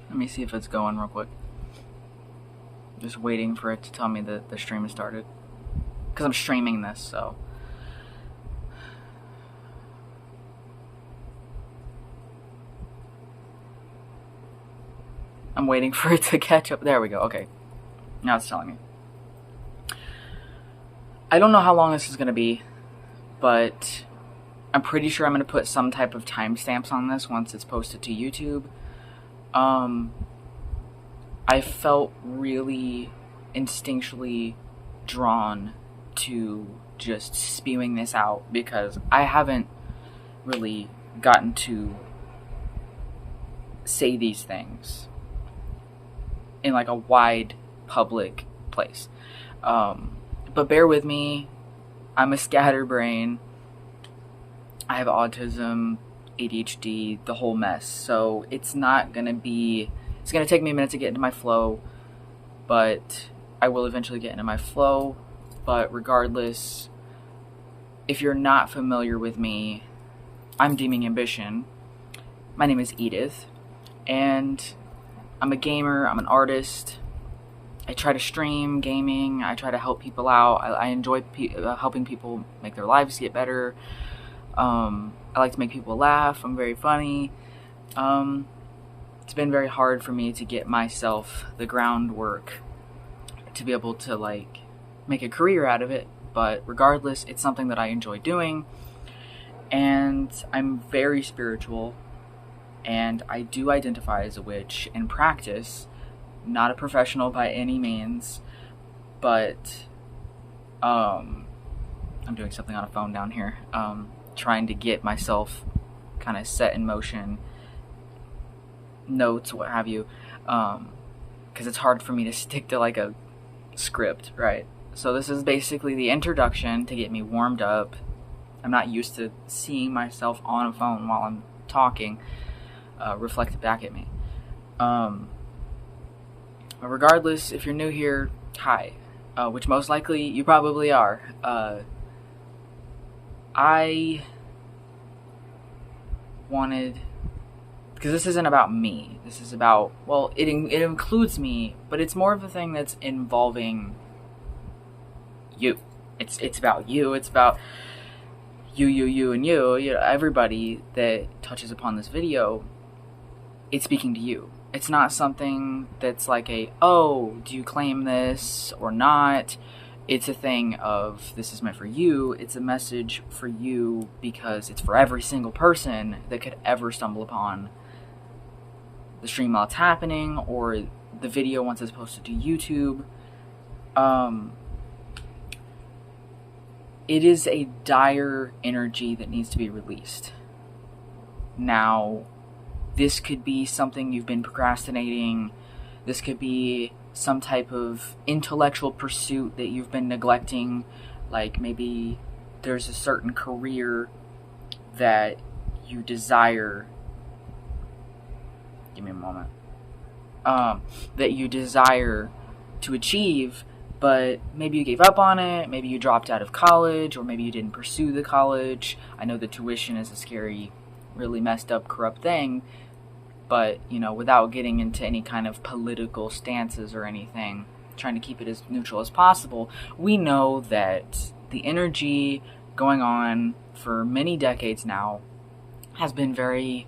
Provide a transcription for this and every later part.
Let me see if it's going real quick. Just waiting for it to tell me that the stream has started. Because I'm streaming this, so. I'm waiting for it to catch up. There we go. Okay. Now it's telling me. I don't know how long this is going to be, but I'm pretty sure I'm going to put some type of timestamps on this once it's posted to YouTube. I felt really instinctually drawn to just spewing this out because I haven't really gotten to say these things in like a wide public place. But bear with me. I'm a scatterbrain. I have autism, ADHD, the whole mess. So it's not going to be... It's going to take me a minute to get into my flow, but I will eventually get into my flow. But regardless, if you're not familiar with me, I'm DeemingAmbition. My name is Edith, and I'm a gamer, I'm an artist. I try to stream gaming, I try to help people out. I enjoy helping people make their lives get better. I like to make people laugh, I'm very funny. It's been very hard for me to get myself the groundwork to be able to like make a career out of it, but regardless, it's something that I enjoy doing, and I'm very spiritual, and I do identify as a witch in practice, not a professional by any means, but I'm doing something on a phone down here, trying to get myself kind of set in motion, notes, what have you, because it's hard for me to stick to like a script, right? So this is basically the introduction to get me warmed up. I'm not used to seeing myself on a phone while I'm talking reflected back at me. But regardless, if you're new here, hi, which most likely you probably are. I wanted... Because this isn't about me. This is about, well, it includes me, but it's more of a thing that's involving you. It's about you. It's about you, and you. You know, everybody that touches upon this video, it's speaking to you. It's not something that's like a, oh, do you claim this or not? It's a thing of, this is meant for you. It's a message for you because it's for every single person that could ever stumble upon the stream while it's happening, or the video once it's posted to YouTube. It is a dire energy that needs to be released. Now, this could be something you've been procrastinating. This could be some type of intellectual pursuit that you've been neglecting. Like maybe there's a certain career that you desire. Give me a moment. That you desire to achieve, but maybe you gave up on it, maybe you dropped out of college, or maybe you didn't pursue the college. I know the tuition is a scary, really messed up, corrupt thing, but, you know, without getting into any kind of political stances or anything, trying to keep it as neutral as possible, we know that the energy going on for many decades now has been very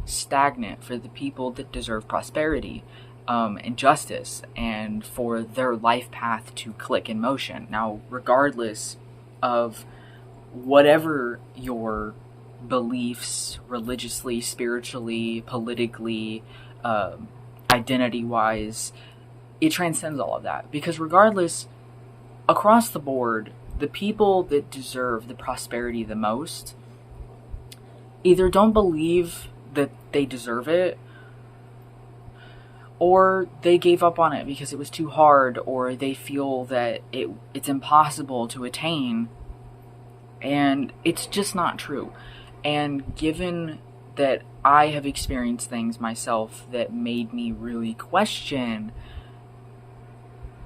stagnant for the people that deserve prosperity and justice, and for their life path to click in motion. Now, regardless of whatever your beliefs, religiously, spiritually, politically, identity-wise, it transcends all of that. Because regardless, across the board, the people that deserve the prosperity the most either don't believe that they deserve it, or they gave up on it because it was too hard, or they feel that it's impossible to attain, and it's just not true. And given that I have experienced things myself that made me really question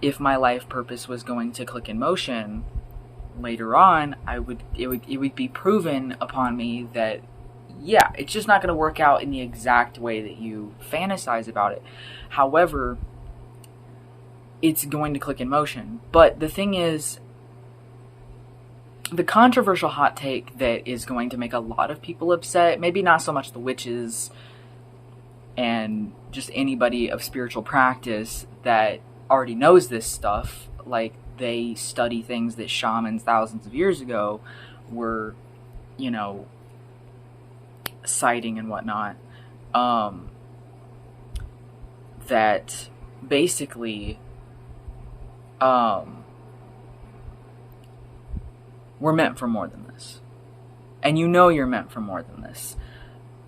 if my life purpose was going to click in motion later on, it would be proven upon me that yeah, it's just not going to work out in the exact way that you fantasize about it. However, it's going to click in motion. But the thing is, the controversial hot take that is going to make a lot of people upset, maybe not so much the witches and just anybody of spiritual practice that already knows this stuff, like they study things that shamans thousands of years ago were, you know, citing and whatnot, that basically we're meant for more than this. And you know you're meant for more than this.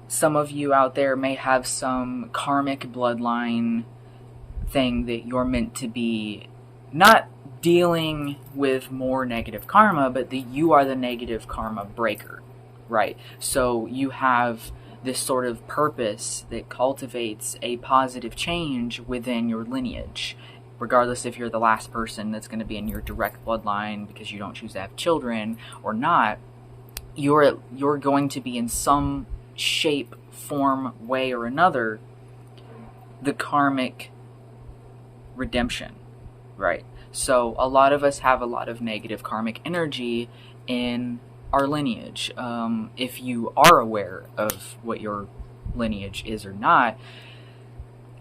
Some of you out there may have some karmic bloodline thing that you're meant to be not dealing with more negative karma, but that you are the negative karma breaker, right? So you have this sort of purpose that cultivates a positive change within your lineage, regardless if you're the last person that's going to be in your direct bloodline because you don't choose to have children or not. You're going to be in some shape, form, way, or another the karmic redemption, right? So a lot of us have a lot of negative karmic energy in our lineage. If you are aware of what your lineage is or not,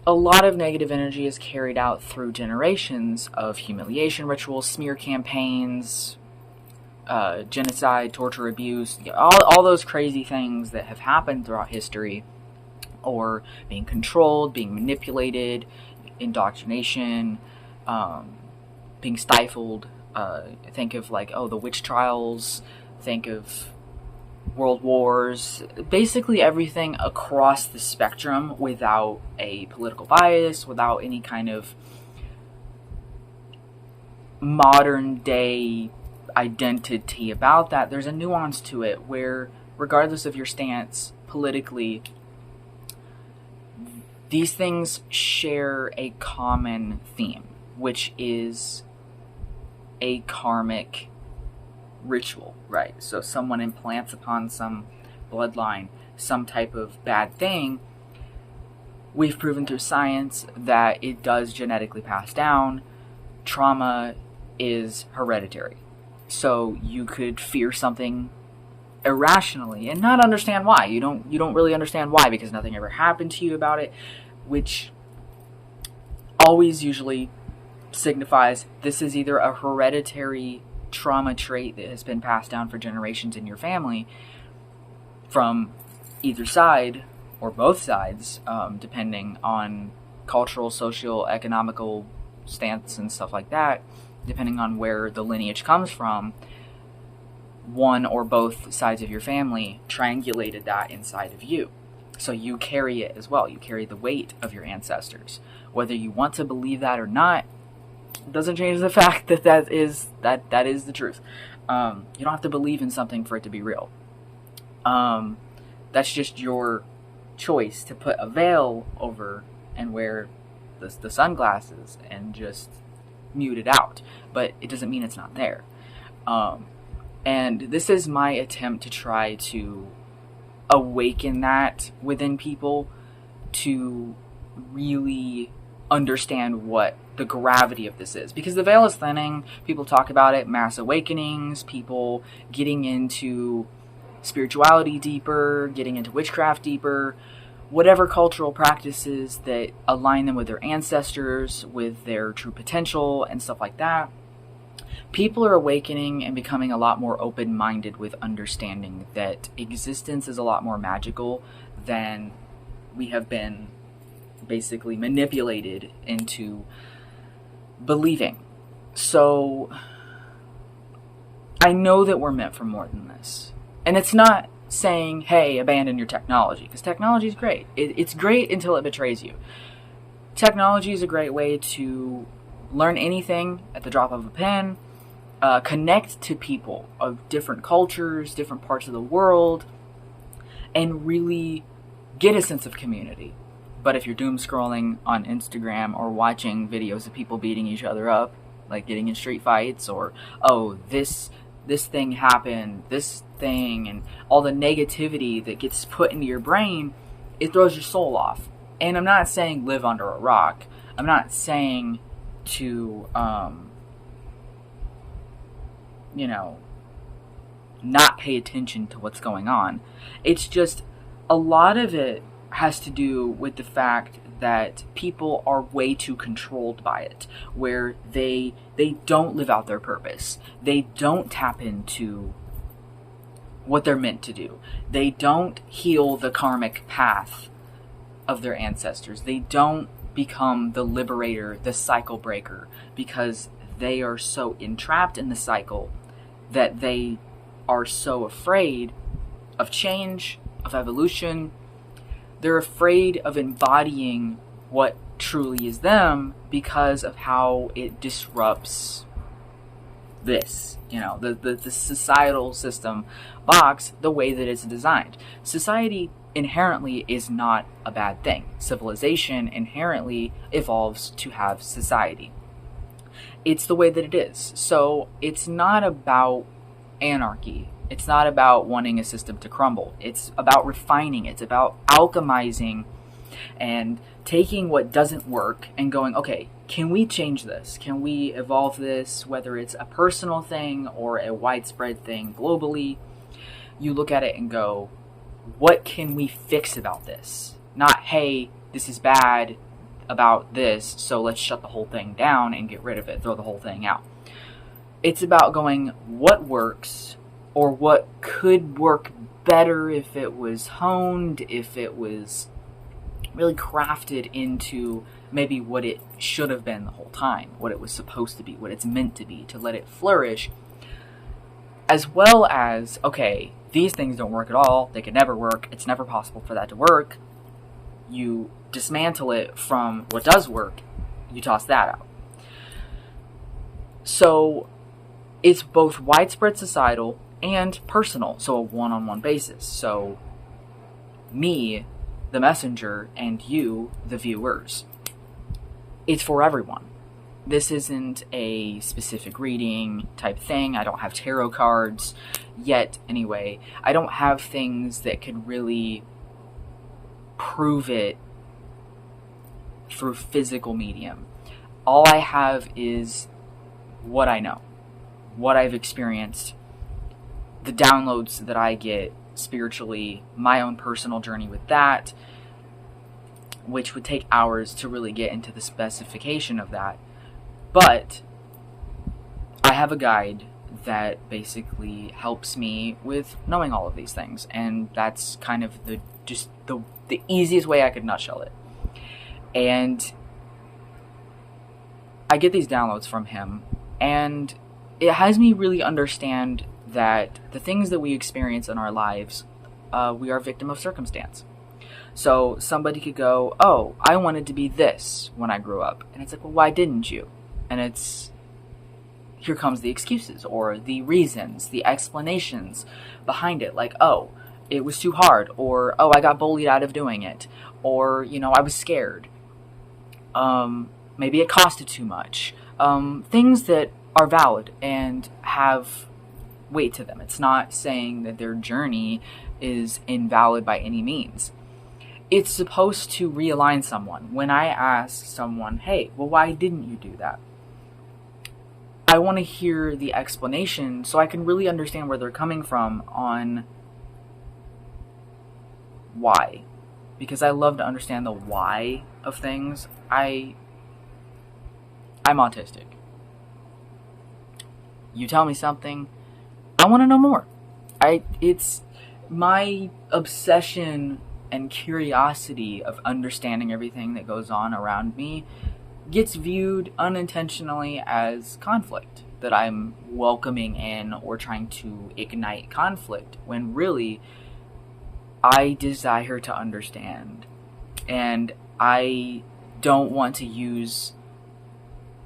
a lot of negative energy is carried out through generations of humiliation rituals, smear campaigns, genocide, torture, abuse, all those crazy things that have happened throughout history, or being controlled, being manipulated, indoctrination, being stifled. Think of like, the witch trials, think of world wars, basically everything across the spectrum without a political bias, without any kind of modern day identity about that. There's a nuance to it where, regardless of your stance politically, these things share a common theme, which is a karmic ritual, right? So someone implants upon some bloodline some type of bad thing. We've proven through science that it does genetically pass down. Trauma is hereditary. So you could fear something irrationally and not understand why. You don't really understand why, because nothing ever happened to you about it, which always usually signifies this is either a hereditary trauma trait that has been passed down for generations in your family from either side or both sides, depending on cultural, social, economical stance and stuff like that, depending on where the lineage comes from. One or both sides of your family triangulated that inside of you. So you carry it as well. You carry the weight of your ancestors. Whether you want to believe that or not, doesn't change the fact that that is the truth. You don't have to believe in something for it to be real. That's just your choice to put a veil over and wear the sunglasses and just mute it out. But it doesn't mean it's not there. And this is my attempt to try to awaken that within people, to really understand what the gravity of this is. Because the veil is thinning. People talk about it, mass awakenings, people getting into spirituality deeper, getting into witchcraft deeper, whatever cultural practices that align them with their ancestors, with their true potential and stuff like that. People are awakening and becoming a lot more open-minded with understanding that existence is a lot more magical than we have been basically manipulated into believing. So I know that we're meant for more than this. And it's not saying, hey, abandon your technology, because technology is great. It's great until it betrays you. Technology is a great way to learn anything at the drop of a pen, connect to people of different cultures, different parts of the world, and really get a sense of community. But if you're doom scrolling on Instagram or watching videos of people beating each other up, like getting in street fights, or, oh, this this thing happened, this thing, and all the negativity that gets put into your brain, it throws your soul off. And I'm not saying live under a rock. I'm not saying to, not pay attention to what's going on. It's just a lot of it has to do with the fact that people are way too controlled by it, where they don't live out their purpose. They don't tap into what they're meant to do. They don't heal the karmic path of their ancestors. They don't become the liberator, the cycle breaker, because they are so entrapped in the cycle that they are so afraid of change, of evolution. They're afraid of embodying what truly is them because of how it disrupts this, the societal system box, the way that it's designed. Society inherently is not a bad thing. Civilization inherently evolves to have society. It's the way that it is. So it's not about anarchy. It's not about wanting a system to crumble. It's about refining it. It's about alchemizing and taking what doesn't work and going, okay, can we change this? Can we evolve this? Whether it's a personal thing or a widespread thing globally, you look at it and go, what can we fix about this? Not, hey, this is bad about this, so let's shut the whole thing down and get rid of it, throw the whole thing out. It's about going, what works, or what could work better if it was honed, if it was really crafted into maybe what it should have been the whole time, what it was supposed to be, what it's meant to be, to let it flourish. As well as, okay, these things don't work at all, they could never work, it's never possible for that to work. You dismantle it from what does work, you toss that out. So it's both widespread societal and personal, so a one-on-one basis. So me, the messenger, and you, the viewers. It's for everyone. This isn't a specific reading type thing. I don't have tarot cards yet, anyway. I don't have things that could really prove it through physical medium. All I have is what I know, what I've experienced, the downloads that I get spiritually, my own personal journey with that, which would take hours to really get into the specification of that. But I have a guide that basically helps me with knowing all of these things, and that's kind of the easiest way I could nutshell it. And I get these downloads from him, and it has me really understand that the things that we experience in our lives, we are a victim of circumstance. So somebody could go, oh, I wanted to be this when I grew up. And it's like, well, why didn't you? And here comes the excuses or the reasons, the explanations behind it. Like, oh, it was too hard, or, oh, I got bullied out of doing it, or, I was scared. Maybe it costed too much. Things that are valid and have weight to them. It's not saying that their journey is invalid by any means. It's supposed to realign someone. When I ask someone, hey, well, why didn't you do that? I want to hear the explanation so I can really understand where they're coming from on why. Because I love to understand the why of things. I'm autistic. You tell me something, I want to know more. It's my obsession and curiosity of understanding everything that goes on around me gets viewed unintentionally as conflict, that I'm welcoming in or trying to ignite conflict, when really I desire to understand. And I don't want to use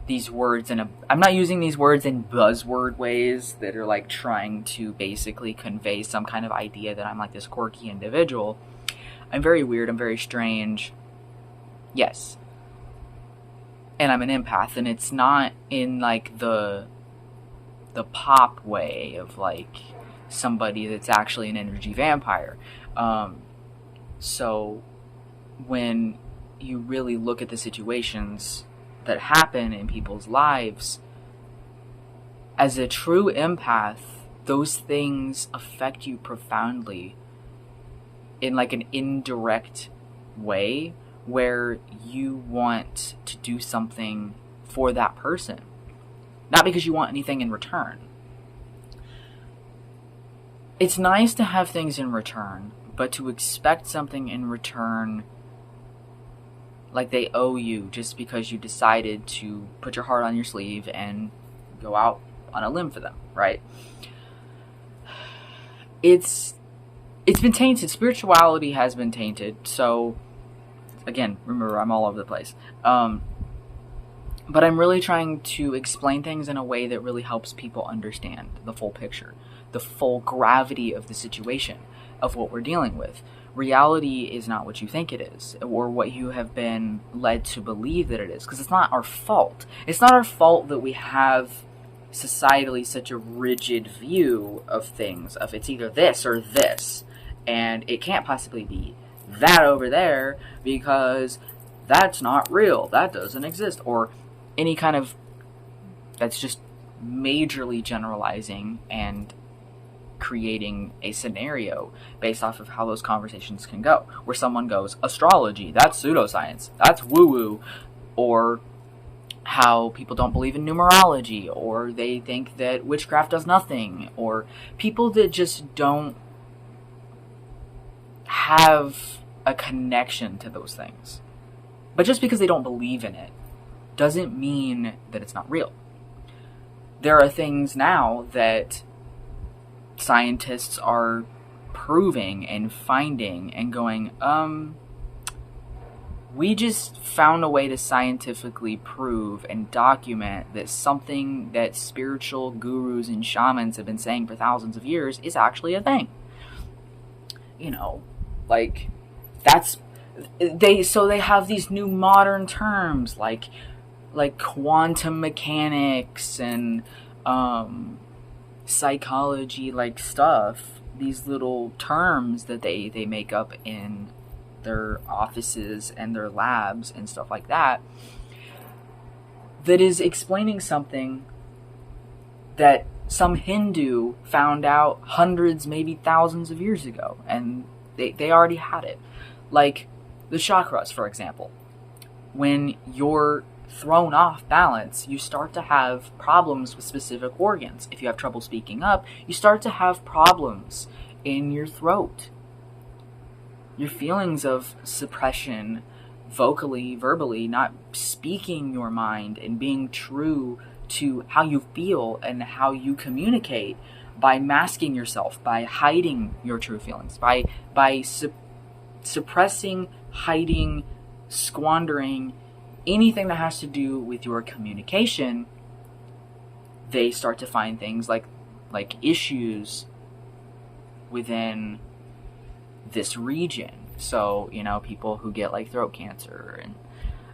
these words I'm not using these words in buzzword ways that are like trying to basically convey some kind of idea that I'm like this quirky individual. I'm very weird, I'm very strange. Yes. And I'm an empath, and it's not in like the the pop way of like somebody that's actually an energy vampire. So when you really look at the situations that happen in people's lives, as a true empath, those things affect you profoundly in like an indirect way, where you want to do something for that person, not because you want anything in return. It's nice to have things in return, but to expect something in return like they owe you just because you decided to put your heart on your sleeve and go out on a limb for them, right? It's been tainted. Spirituality has been tainted. So, again, remember, I'm all over the place. But I'm really trying to explain things in a way that really helps people understand the full picture, the full gravity of the situation, of what we're dealing with. Reality is not what you think it is, or what you have been led to believe that it is, because it's not our fault. It's not our fault that we have societally such a rigid view of things, of it's either this or this, and it can't possibly be that over there because that's not real, that doesn't exist, or any kind of, that's just majorly generalizing and creating a scenario based off of how those conversations can go, where someone goes, astrology, that's pseudoscience, that's woo-woo, or how people don't believe in numerology, or they think that witchcraft does nothing, or people that just don't have a connection to those things. But just because they don't believe in it doesn't mean that it's not real. There are things now that scientists are proving and finding and going, we just found a way to scientifically prove and document that something that spiritual gurus and shamans have been saying for thousands of years is actually a thing. You know, like, they have these new modern terms like quantum mechanics and psychology like stuff, these little terms that they make up in their offices and their labs and stuff like that, that is explaining something that some Hindu found out hundreds, maybe thousands of years ago, and they already had it. Like the chakras, for example. When you're thrown off balance, you start to have problems with specific organs. If you have trouble speaking up, you start to have problems in your throat. Your feelings of suppression, vocally, verbally, not speaking your mind and being true to how you feel and how you communicate, by masking yourself, by hiding your true feelings, by suppressing, hiding, squandering anything that has to do with your communication, they start to find things like issues within this region. So, you know, people who get like throat cancer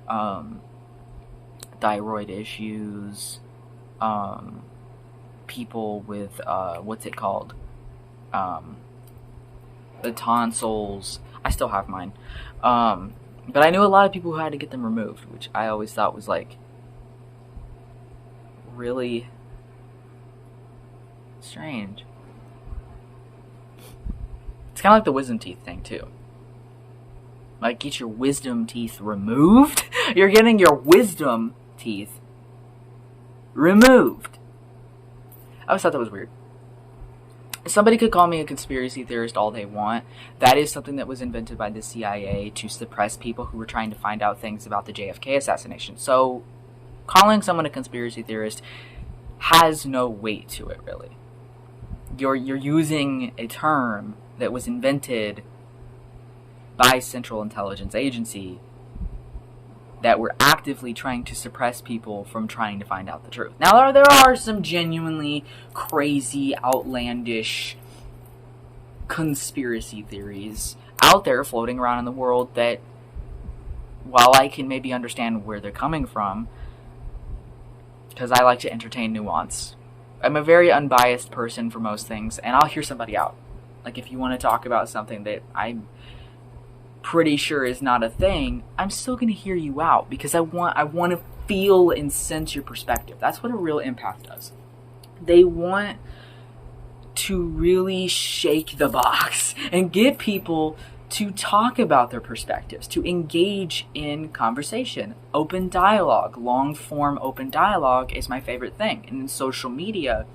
and thyroid issues, people with what's it called, the tonsils. I still have mine, but I knew a lot of people who had to get them removed, which I always thought was like really strange. It's kind of like the wisdom teeth thing too. Like, get your wisdom teeth removed? You're getting your wisdom teeth removed. I always thought that was weird. Somebody could call me a conspiracy theorist all they want. That is something that was invented by the CIA to suppress people who were trying to find out things about the JFK assassination. So, calling someone a conspiracy theorist has no weight to it, really. You're using a term that was invented by Central Intelligence Agency that were actively trying to suppress people from trying to find out the truth. Now, there are some genuinely crazy, outlandish conspiracy theories out there floating around in the world that, while I can maybe understand where they're coming from, because I like to entertain nuance, I'm a very unbiased person for most things, and I'll hear somebody out. Like, if you want to talk about something that I'm pretty sure is not a thing, I'm still going to hear you out, because I want to feel and sense your perspective. That's what a real empath does. They want to really shake the box and get people to talk about their perspectives, to engage in conversation. Open dialogue, long-form open dialogue is my favorite thing. And in social media,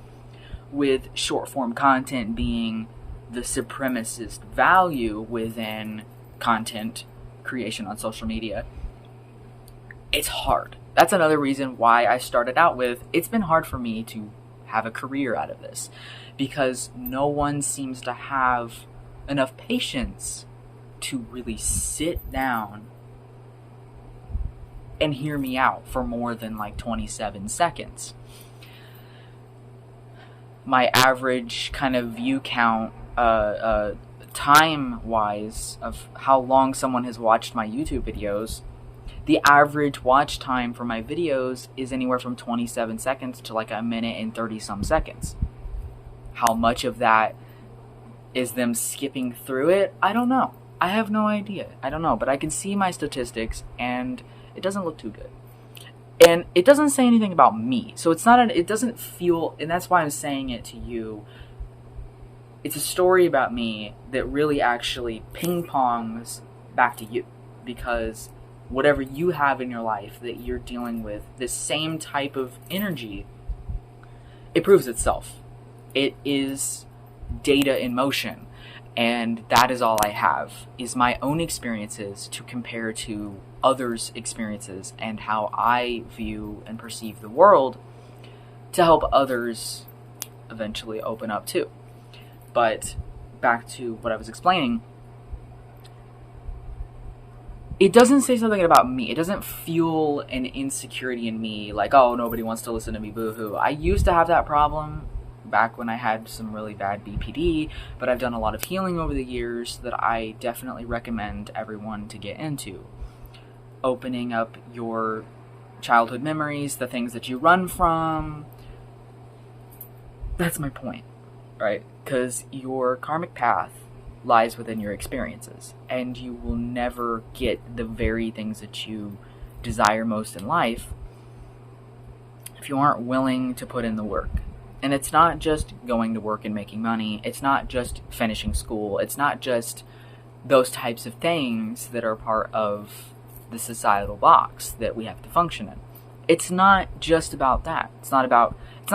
with short-form content being the supremacist value within content creation on social media, it's hard. That's another reason why I started out with, it's been hard for me to have a career out of this, because no one seems to have enough patience to really sit down and hear me out for more than like 27 seconds. My average kind of view count, time-wise, of how long someone has watched my YouTube videos, the average watch time for my videos is anywhere from 27 seconds to like a minute and 30-some seconds. How much of that is them skipping through it? I don't know. I have no idea. I don't know. But I can see my statistics, and it doesn't look too good. And it doesn't say anything about me. So it's not it doesn't feel, and that's why I'm saying it to you. It's a story about me that really actually ping-pongs back to you. Because whatever you have in your life that you're dealing with, this same type of energy, it proves itself. It is data in motion. And that is all I have, is my own experiences to compare to others' experiences and how I view and perceive the world to help others eventually open up too. But back to what I was explaining, it doesn't say something about me. It doesn't fuel an insecurity in me, like, oh, nobody wants to listen to me, boo-hoo. I used to have that problem back when I had some really bad BPD, but I've done a lot of healing over the years that I definitely recommend everyone to get into. Opening up your childhood memories, the things that you run from. That's my point, right? Because your karmic path lies within your experiences, and you will never get the very things that you desire most in life if you aren't willing to put in the work. And it's not just going to work and making money. It's not just finishing school. It's not just those types of things that are part of the societal box that we have to function in. It's not just about that. It's not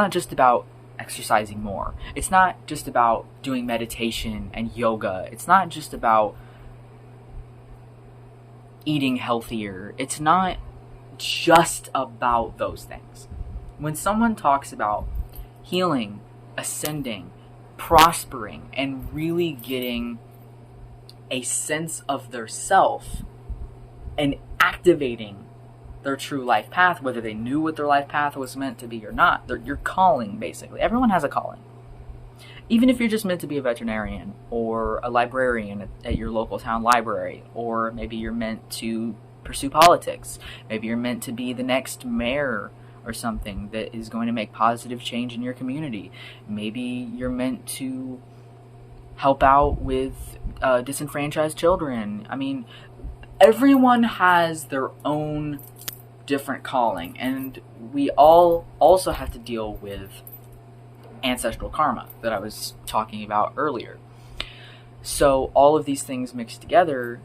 just about exercising more. It's not just about doing meditation and yoga. It's not just about eating healthier. It's not just about those things. When someone talks about healing, ascending, prospering, and really getting a sense of their self and activating their true life path, whether they knew what their life path was meant to be or not, your calling, basically. Everyone has a calling. Even if you're just meant to be a veterinarian or a librarian at your local town library, or maybe you're meant to pursue politics, maybe you're meant to be the next mayor or something that is going to make positive change in your community. Maybe you're meant to help out with disenfranchised children. I mean, everyone has their own different calling, and we all also have to deal with ancestral karma that I was talking about earlier. So all of these things mixed together,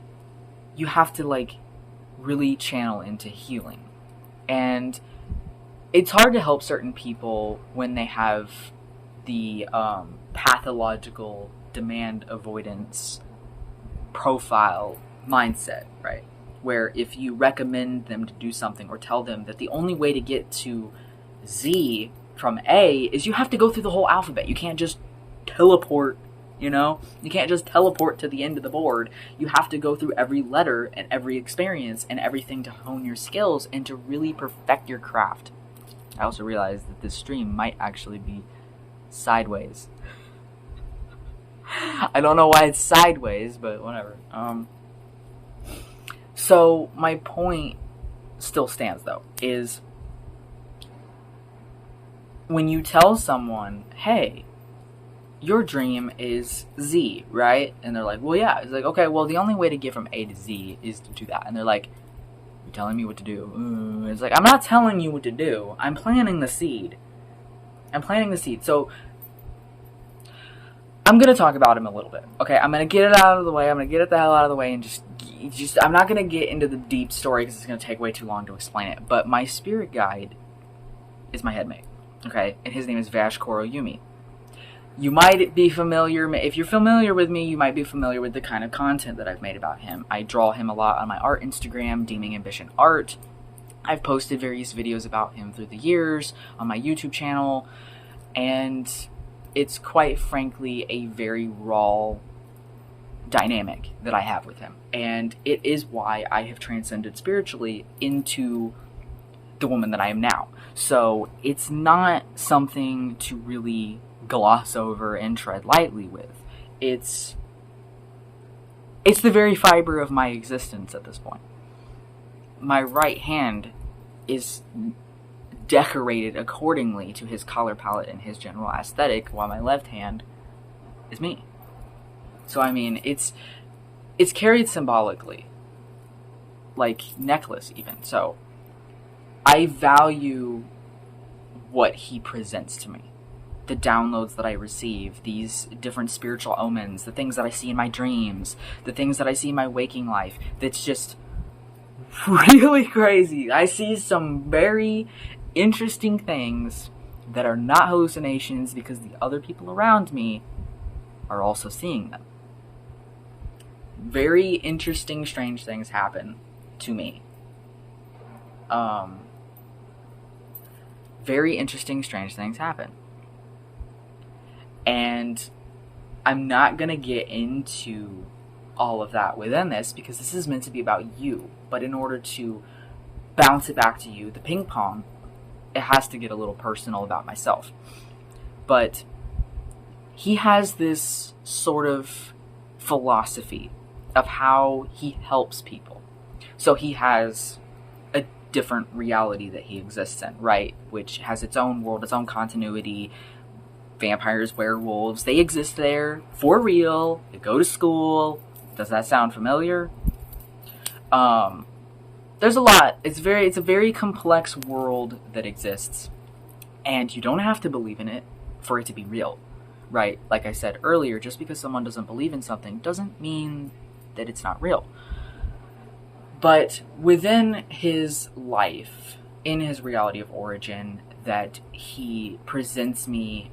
you have to really channel into healing. And it's hard to help certain people when they have the pathological demand avoidance profile mindset, right? Where if you recommend them to do something or tell them that the only way to get to Z from A is you have to go through the whole alphabet. You can't just teleport, you can't just teleport to the end of the board. You have to go through every letter and every experience and everything to hone your skills and to really perfect your craft. I also realized that this stream might actually be sideways. I don't know why it's sideways, but whatever. So my point still stands, though, is when you tell someone, hey, your dream is Z, right? And they're like, well, yeah. It's like, okay, well, the only way to get from A to Z is to do that. And they're like, you're telling me what to do. It's like, I'm not telling you what to do. I'm planting the seed. So I'm going to talk about him a little bit. Okay, I'm going to get it out of the way. I'm going to get it the hell out of the way and just I'm not going to get into the deep story because it's going to take way too long to explain it. But my spirit guide is my headmate. Okay, and his name is Vash Koroyumi. You might be familiar, if you're familiar with me, you might be familiar with the kind of content that I've made about him. I draw him a lot on my art Instagram, DeemingAmbition Art. I've posted various videos about him through the years on my YouTube channel, and it's quite frankly a very raw dynamic that I have with him. And it is why I have transcended spiritually into the woman that I am now. So it's not something to really gloss over and tread lightly with. It's the very fiber of my existence at this point. My right hand is decorated accordingly to his color palette and his general aesthetic, while my left hand is me. So I mean, it's carried symbolically, like necklace even. So I value what he presents to me. The downloads that I receive, these different spiritual omens, the things that I see in my dreams, the things that I see in my waking life, that's just really crazy. I see some very interesting things that are not hallucinations because the other people around me are also seeing them. Very interesting, strange things happen to me. Very interesting, strange things happen. And I'm not going to get into all of that within this because this is meant to be about you. But in order to bounce it back to you, the ping pong, it has to get a little personal about myself. But he has this sort of philosophy of how he helps people. So he has a different reality that he exists in, right? Which has its own world, its own continuity. Vampires, werewolves, they exist there for real. They go to school. Does that sound familiar? There's a lot. It's a very complex world that exists, and you don't have to believe in it for it to be real, right? Like I said earlier, just because someone doesn't believe in something doesn't mean that it's not real. But within his life, in his reality of origin, that he presents me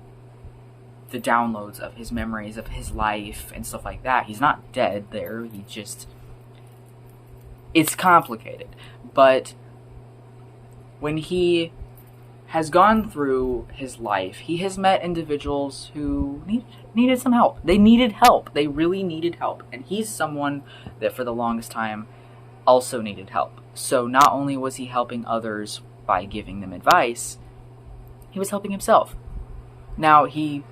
the downloads of his memories of his life and stuff like that. He's not dead there. He just... It's complicated. But when he has gone through his life, he has met individuals who needed some help. They needed help. They really needed help. And he's someone that for the longest time also needed help. So not only was he helping others by giving them advice, he was helping himself. Now, he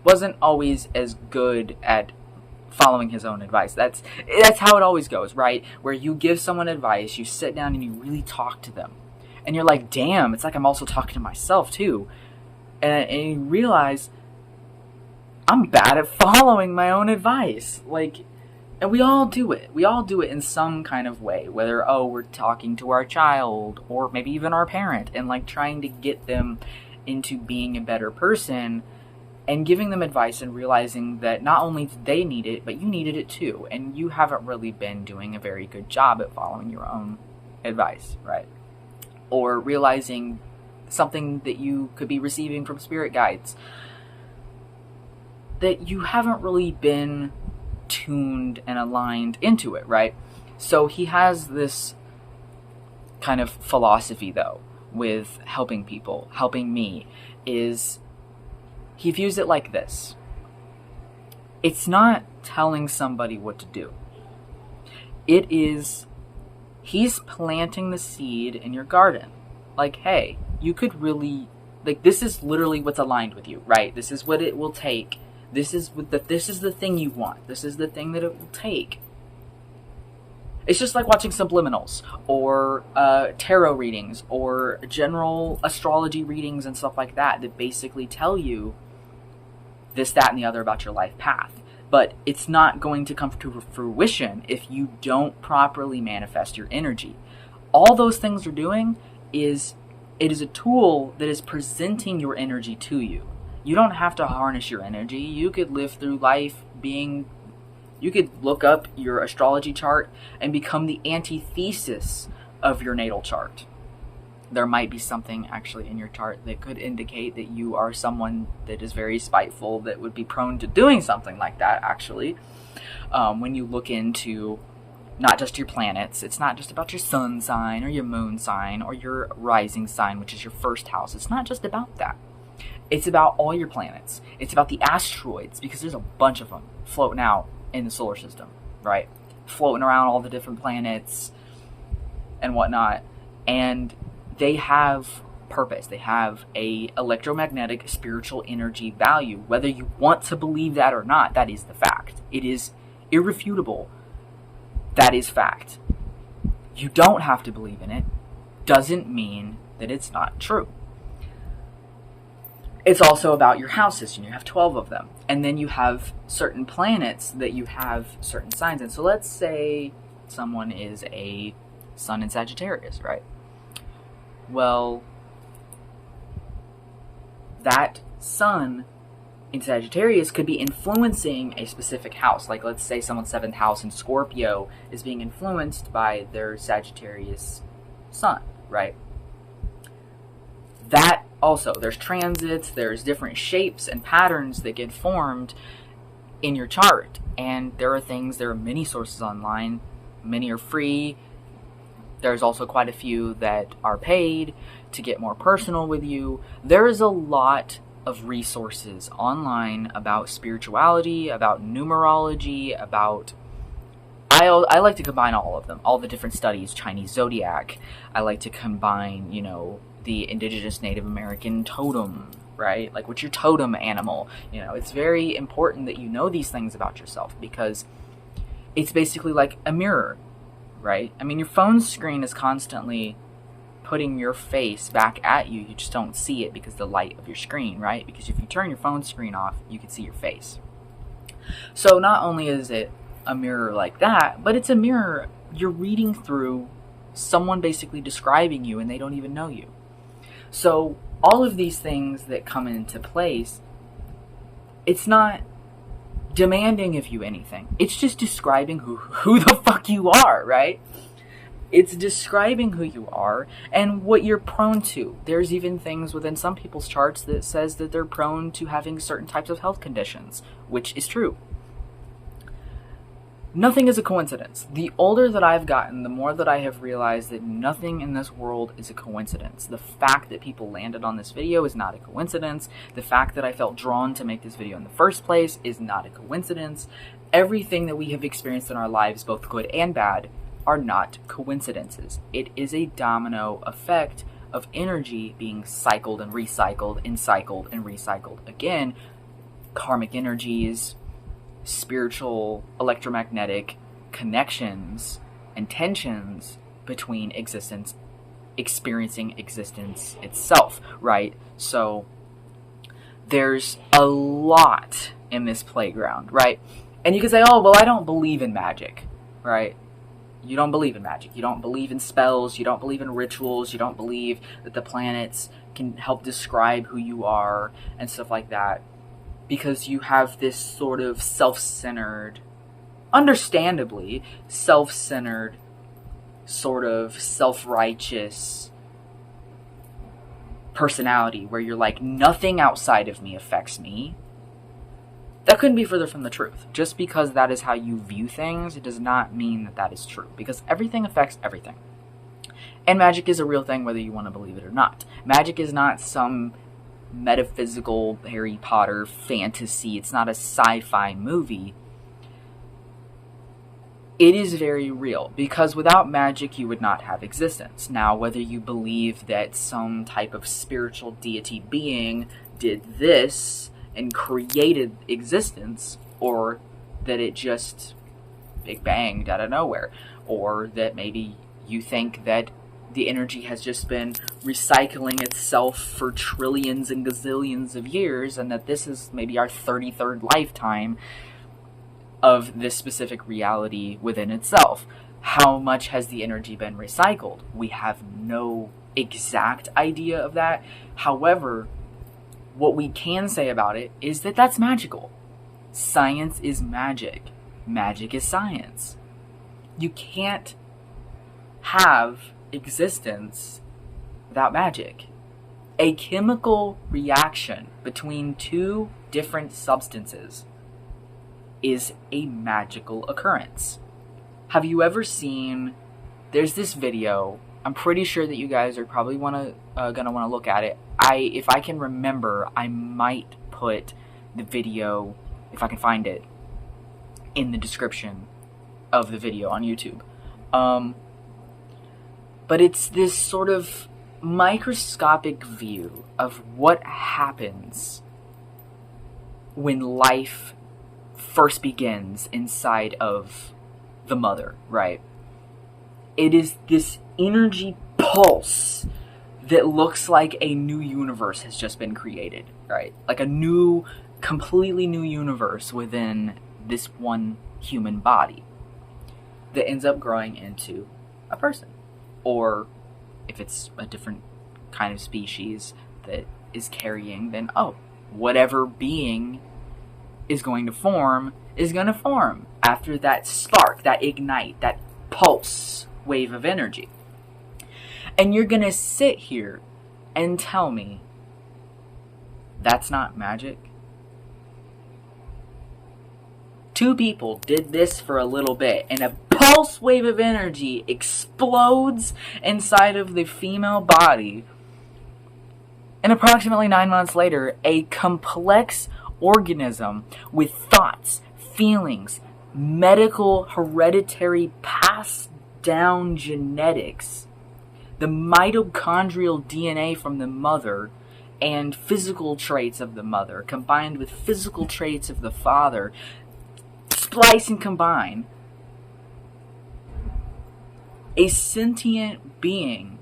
wasn't always as good at following his own advice. That's how it always goes, right? Where you give someone advice, you sit down and you really talk to them. And you're like, damn, it's like I'm also talking to myself too. And you realize, I'm bad at following my own advice. Like, and we all do it. We all do it in some kind of way. Whether, we're talking to our child, or maybe even our parent, and like trying to get them into being a better person, and giving them advice and realizing that not only did they need it, but you needed it too. And you haven't really been doing a very good job at following your own advice, right? Or realizing something that you could be receiving from spirit guides, that you haven't really been tuned and aligned into it, right? So he has this kind of philosophy, though, with helping people, helping me, is... He views it like this. It's not telling somebody what to do. It is, he's planting the seed in your garden. Like, hey, you could really, like, this is literally what's aligned with you, right? This is what it will take. This is the thing you want. This is the thing that it will take. It's just like watching subliminals or tarot readings or general astrology readings and stuff like that basically tell you this, that, and the other about your life path. But it's not going to come to fruition if you don't properly manifest your energy. All those things are doing is, it is a tool that is presenting your energy to you. You don't have to harness your energy. You could live through life being... You could look up your astrology chart and become the antithesis of your natal chart. There might be something actually in your chart that could indicate that you are someone that is very spiteful, that would be prone to doing something like that, actually. When you look into not just your planets, it's not just about your sun sign or your moon sign or your rising sign, which is your first house. It's not just about that. It's about all your planets. It's about the asteroids, because there's a bunch of them floating out in the solar system, right? Floating around all the different planets and whatnot. And they have purpose. They have a electromagnetic spiritual energy value. Whether you want to believe that or not, that is the fact. It is irrefutable. That is fact. You don't have to believe in it. Doesn't mean that it's not true. It's also about your house system. You have 12 of them. And then you have certain planets that you have certain signs in. So let's say someone is a sun in Sagittarius, right? Well, that sun in Sagittarius could be influencing a specific house. Like, let's say someone's 7th house in Scorpio is being influenced by their Sagittarius sun, right? That also, there's transits, there's different shapes and patterns that get formed in your chart. And there are many sources online. Many are free. There's also quite a few that are paid to get more personal with you. There is a lot of resources online about spirituality, about numerology, about... I like to combine all of them, all the different studies, Chinese zodiac. I like to combine, the indigenous Native American totem, right? Like, what's your totem animal? It's very important that you know these things about yourself, because it's basically like a mirror, right? I mean, your phone screen is constantly putting your face back at you. You just don't see it because of the light of your screen, right? Because if you turn your phone screen off, you can see your face. So not only is it a mirror like that, but it's a mirror you're reading through someone basically describing you, and they don't even know you. So all of these things that come into place, it's not demanding of you anything. It's just describing who the fuck you are, right? It's describing who you are and what you're prone to. There's even things within some people's charts that says that they're prone to having certain types of health conditions, which is true. Nothing is a coincidence. The older that I've gotten, the more that I have realized that nothing in this world is a coincidence. The fact that people landed on this video is not a coincidence. The fact that I felt drawn to make this video in the first place is not a coincidence. Everything that we have experienced in our lives, both good and bad, are not coincidences. It is a domino effect of energy being cycled and recycled and cycled and recycled again. Karmic energies, spiritual electromagnetic connections and tensions between experiencing existence itself, right? So there's a lot in this playground, right? And you can say, oh, well, I don't believe in magic, right? You don't believe in magic. You don't believe in spells. You don't believe in rituals. You don't believe that the planets can help describe who you are and stuff like that. Because you have this sort of self-centered, understandably self-centered, sort of self-righteous personality where you're like, nothing outside of me affects me. That couldn't be further from the truth. Just because that is how you view things, it does not mean that that is true. Because everything affects everything. And magic is a real thing whether you want to believe it or not. Magic is not some metaphysical Harry Potter fantasy. It's not a sci-fi movie. It is very real, because without magic you would not have existence. Now, whether you believe that some type of spiritual deity being did this and created existence, or that it just big banged out of nowhere, or that maybe you think that the energy has just been recycling itself for trillions and gazillions of years, and that this is maybe our 33rd lifetime of this specific reality within itself. How much has the energy been recycled? We have no exact idea of that. However, what we can say about it is that that's magical. Science is magic. Magic is science. You can't have existence without magic. A chemical reaction between two different substances is a magical occurrence. Have you ever seen, there's this video, I'm pretty sure that you guys are probably gonna want to look at it. If I can remember, I might put the video, if I can find it, in the description of the video on YouTube. But it's this sort of microscopic view of what happens when life first begins inside of the mother, right? It is this energy pulse that looks like a new universe has just been created, right? Like a new, completely new universe within this one human body that ends up growing into a person. Or if it's a different kind of species that is carrying, then, whatever being is going to form after that spark, that ignite, that pulse wave of energy. And you're going to sit here and tell me that's not magic? Two people did this for a little bit, and a pulse wave of energy explodes inside of the female body. And approximately 9 months later, a complex organism with thoughts, feelings, medical, hereditary, passed down genetics, the mitochondrial DNA from the mother, and physical traits of the mother, combined with physical traits of the father, splice and combine. A sentient being,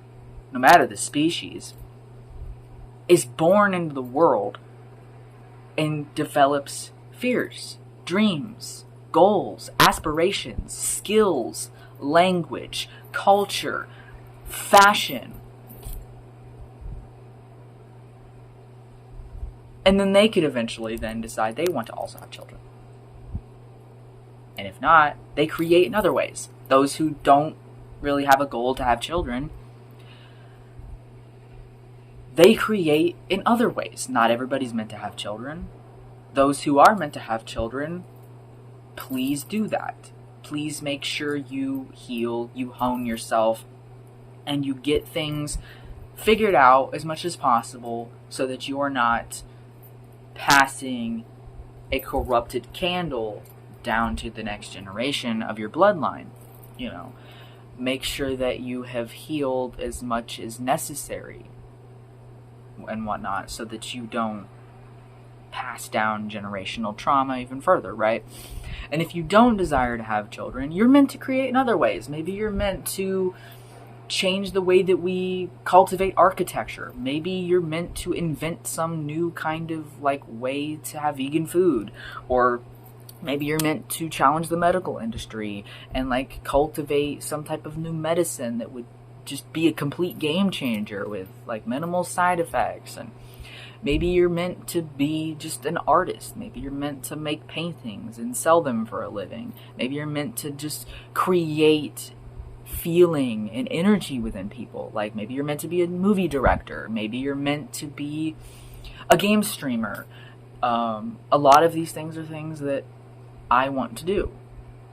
no matter the species, is born into the world and develops fears, dreams, goals, aspirations, skills, language, culture, fashion. And then they could eventually then decide they want to also have children. And if not, they create in other ways. Those who don't really have a goal to have children, they create in other ways. Not everybody's meant to have children. Those who are meant to have children, please do that. Please make sure you heal, you hone yourself, and you get things figured out as much as possible so that you are not passing a corrupted candle down to the next generation of your bloodline. Make sure that you have healed as much as necessary and whatnot so that you don't pass down generational trauma even further, right? And if you don't desire to have children, you're meant to create in other ways. Maybe you're meant to change the way that we cultivate architecture. Maybe you're meant to invent some new kind of way to have vegan food, or maybe you're meant to challenge the medical industry and cultivate some type of new medicine that would just be a complete game changer with minimal side effects. And maybe you're meant to be just an artist. Maybe you're meant to make paintings and sell them for a living. Maybe you're meant to just create feeling and energy within people. Maybe you're meant to be a movie director. Maybe you're meant to be a game streamer. A lot of these things are things that I want to do.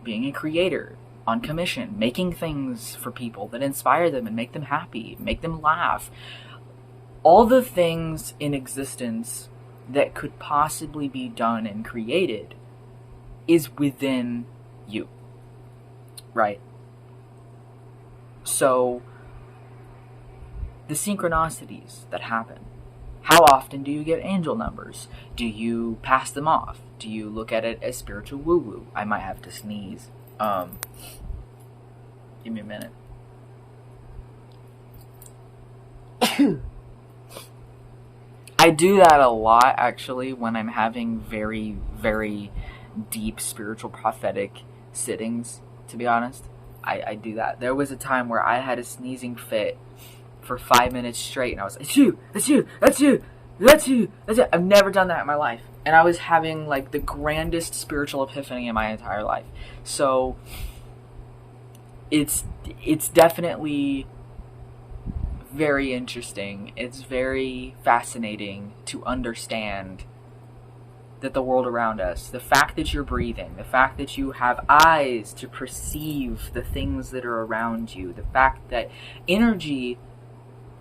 Being a creator on commission, making things for people that inspire them and make them happy, make them laugh. All the things in existence that could possibly be done and created is within you, right? So, the synchronicities that happen. How often do you get angel numbers? Do you pass them off? Do you look at it as spiritual woo-woo? I might have to sneeze. Give me a minute. I do that a lot, actually, when I'm having very, very deep spiritual prophetic sittings, to be honest. I do that. There was a time where I had a sneezing fit for 5 minutes straight, and I was like, it's you, that's you, that's you, that's you, that's it. I've never done that in my life. And I was having, like, the grandest spiritual epiphany in my entire life. So, it's definitely very interesting. It's very fascinating to understand that the world around us, the fact that you're breathing, the fact that you have eyes to perceive the things that are around you, the fact that energy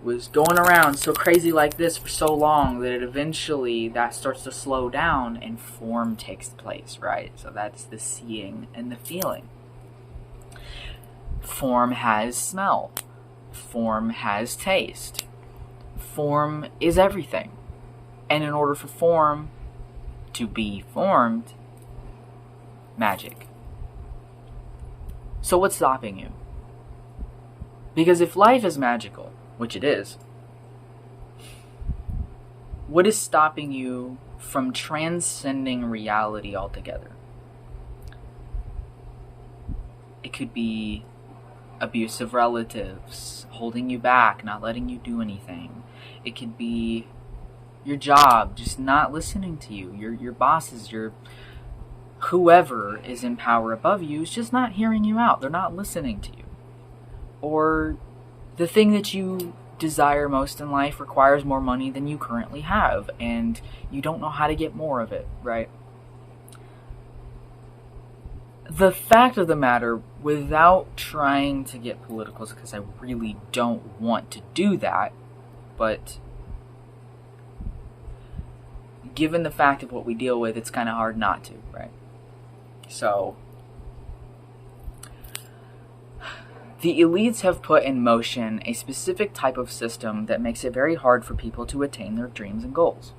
was going around so crazy like this for so long that it eventually that starts to slow down and form takes place, right? So that's the seeing and the feeling. Form has smell. Form has taste. Form is everything. And in order for form to be formed, magic. So what's stopping you? Because if life is magical, which it is, what is stopping you from transcending reality altogether? It could be abusive relatives holding you back, not letting you do anything. It could be your job just not listening to you. Your bosses, your whoever is in power above you is just not hearing you out. They're not listening to you. Or the thing that you desire most in life requires more money than you currently have, and you don't know how to get more of it, right? The fact of the matter, without trying to get political, because I really don't want to do that, but given the fact of what we deal with, it's kind of hard not to, right? So, the elites have put in motion a specific type of system that makes it very hard for people to attain their dreams and goals.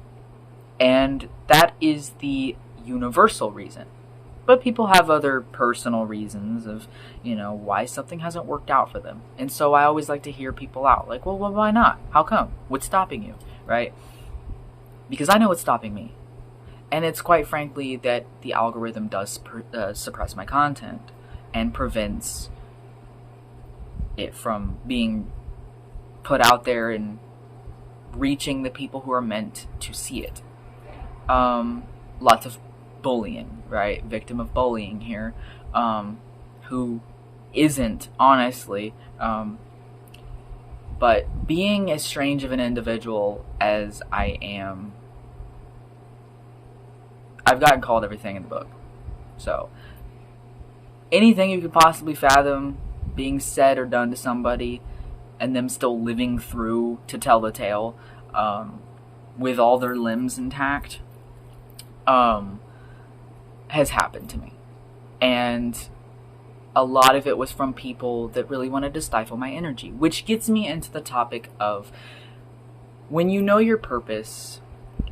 And that is the universal reason. But people have other personal reasons of, why something hasn't worked out for them. And so I always like to hear people out. Like, well, why not? How come? What's stopping you? Right? Because I know what's stopping me. And it's quite frankly that the algorithm does suppress my content and prevents it from being put out there and reaching the people who are meant to see it. Lots of bullying, right? Victim of bullying here, who isn't, honestly, but being as strange of an individual as I am, I've gotten called everything in the book. So, anything you could possibly fathom being said or done to somebody, and them still living through to tell the tale, with all their limbs intact, has happened to me. And a lot of it was from people that really wanted to stifle my energy, which gets me into the topic of when you know your purpose,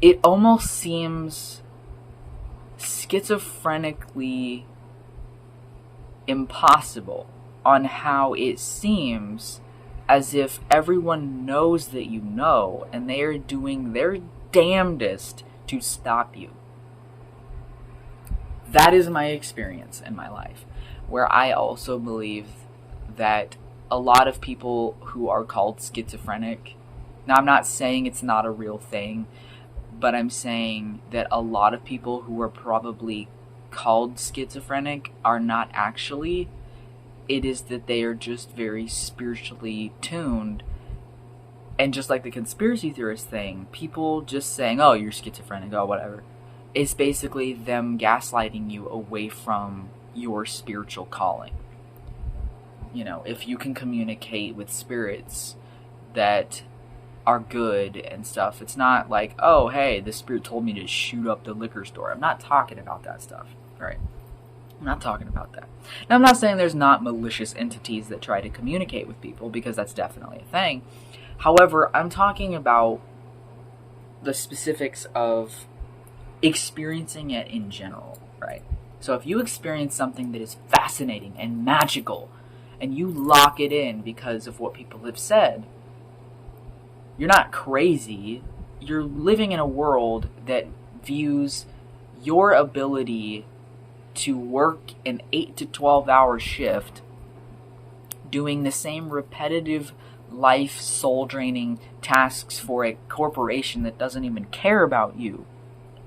it almost seems schizophrenically impossible on how it seems as if everyone knows that you know and they are doing their damnedest to stop you. That is my experience in my life, where I also believe that a lot of people who are called schizophrenic, now I'm not saying it's not a real thing, but I'm saying that a lot of people who are probably called schizophrenic are not actually. It is that they are just very spiritually tuned. And just like the conspiracy theorist thing, people just saying, oh, you're schizophrenic, oh, whatever. It's basically them gaslighting you away from your spiritual calling. If you can communicate with spirits that are good and stuff, it's not like, oh, hey, the spirit told me to shoot up the liquor store. I'm not talking about that stuff, right? I'm not talking about that. Now, I'm not saying there's not malicious entities that try to communicate with people, because that's definitely a thing. However, I'm talking about the specifics of experiencing it in general, right? So if you experience something that is fascinating and magical and you lock it in because of what people have said, you're not crazy. You're living in a world that views your ability to work an 8 to 12 hour shift doing the same repetitive life soul draining tasks for a corporation that doesn't even care about you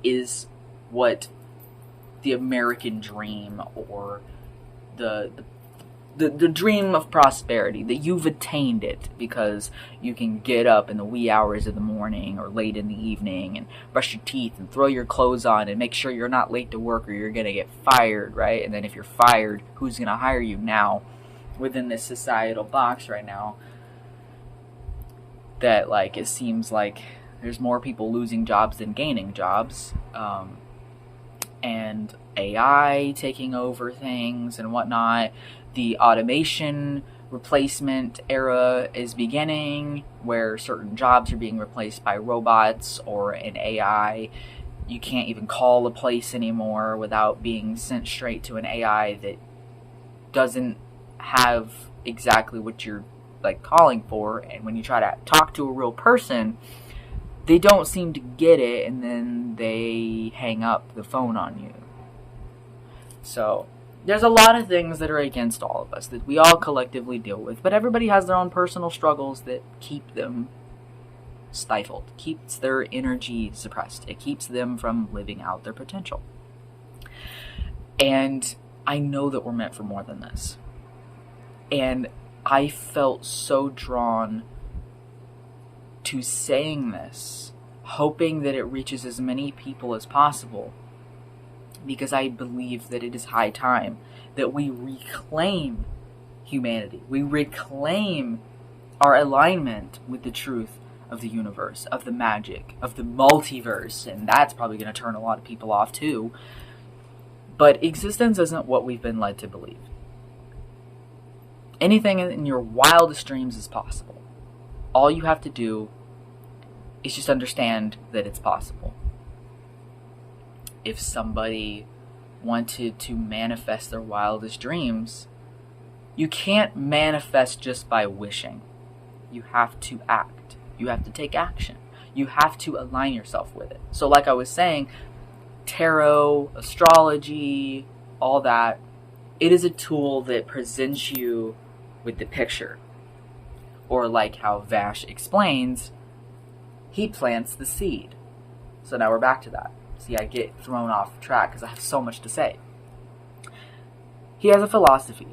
is what the American dream, or the dream of prosperity, that you've attained it because you can get up in the wee hours of the morning or late in the evening and brush your teeth and throw your clothes on and make sure you're not late to work or you're going to get fired, right? And then if you're fired, who's going to hire you now within this societal box right now that, like, it seems like there's more people losing jobs than gaining jobs, and AI taking over things and whatnot. The automation replacement era is beginning, where certain jobs are being replaced by robots or an AI. You can't even call a place anymore without being sent straight to an AI that doesn't have exactly what you're like calling for. And when you try to talk to a real person, they don't seem to get it, and then they hang up the phone on you. So there's a lot of things that are against all of us that we all collectively deal with, but everybody has their own personal struggles that keep them stifled, keeps their energy suppressed. It keeps them from living out their potential. And I know that we're meant for more than this. And I felt so drawn to saying this, hoping that it reaches as many people as possible, because I believe that it is high time that we reclaim humanity. We reclaim our alignment with the truth of the universe, of the magic, of the multiverse, and that's probably going to turn a lot of people off too. But existence isn't what we've been led to believe. Anything in your wildest dreams is possible. All you have to do is just understand that it's possible. If somebody wanted to manifest their wildest dreams, you can't manifest just by wishing. You have to act. You have to take action. You have to align yourself with it. So like I was saying, tarot, astrology, all that, it is a tool that presents you with the picture. Or like how Vash explains, he plants the seed. So now we're back to that. See, I get thrown off track because I have so much to say. He has a philosophy.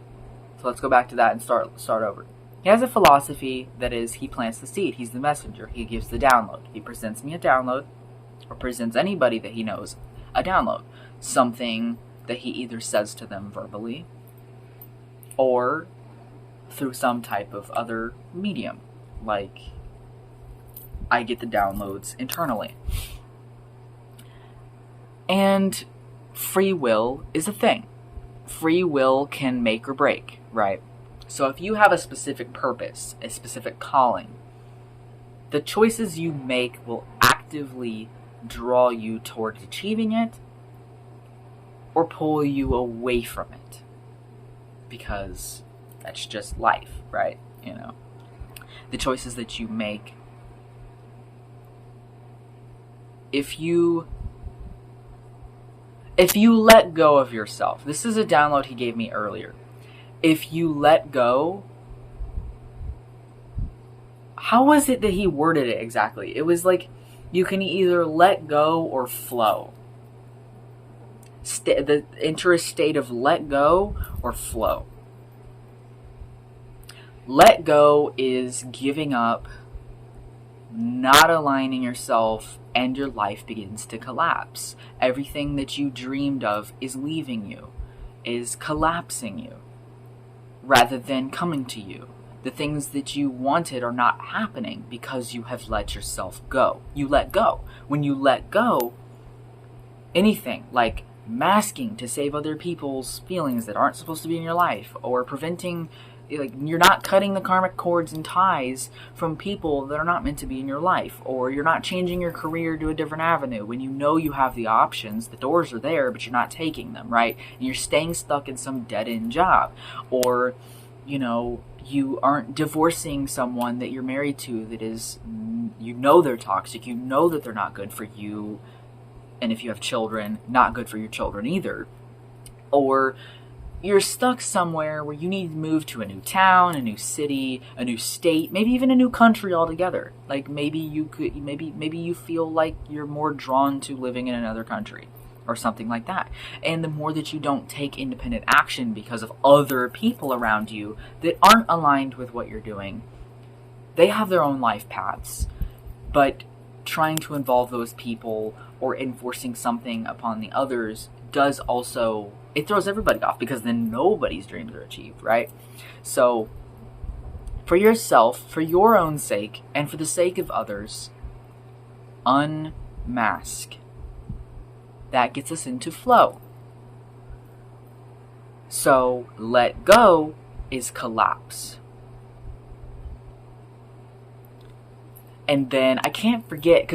So let's go back to that and start over. He has a philosophy that is, he plants the seed. He's the messenger. He gives the download. He presents me a download, or presents anybody that he knows a download. Something that he either says to them verbally, or through some type of other medium. Like, I get the downloads internally. And free will is a thing. Free will can make or break, right? So if you have a specific purpose, a specific calling, the choices you make will actively draw you towards achieving it or pull you away from it. Because that's just life, right? You know, the choices that you make. If you let go of yourself, this is a download he gave me earlier. If you let go, how was it that he worded it exactly? It was like, you can either let go or flow. Enter a state of let go or flow. Let go is giving up, not aligning yourself, and your life begins to collapse. Everything that you dreamed of is leaving you, is collapsing you, rather than coming to you. The things that you wanted are not happening because you have let yourself go. You let go. When you let go, anything like masking to save other people's feelings that aren't supposed to be in your life, or preventing, like, you're not cutting the karmic cords and ties from people that are not meant to be in your life, or you're not changing your career to a different avenue when you know you have the options, the doors are there, but you're not taking them, right? And you're staying stuck in some dead-end job, or you aren't divorcing someone that you're married to that is, they're toxic, that they're not good for you, and if you have children, not good for your children either. Or you're stuck somewhere where you need to move to a new town, a new city, a new state, maybe even a new country altogether. Like maybe you feel like you're more drawn to living in another country or something like that. And the more that you don't take independent action because of other people around you that aren't aligned with what you're doing, they have their own life paths, but trying to involve those people or enforcing something upon the others does also, it throws everybody off, because then nobody's dreams are achieved, right? So for yourself, for your own sake, and for the sake of others, unmask. That gets us into flow. So let go is collapse. And then I can't forget,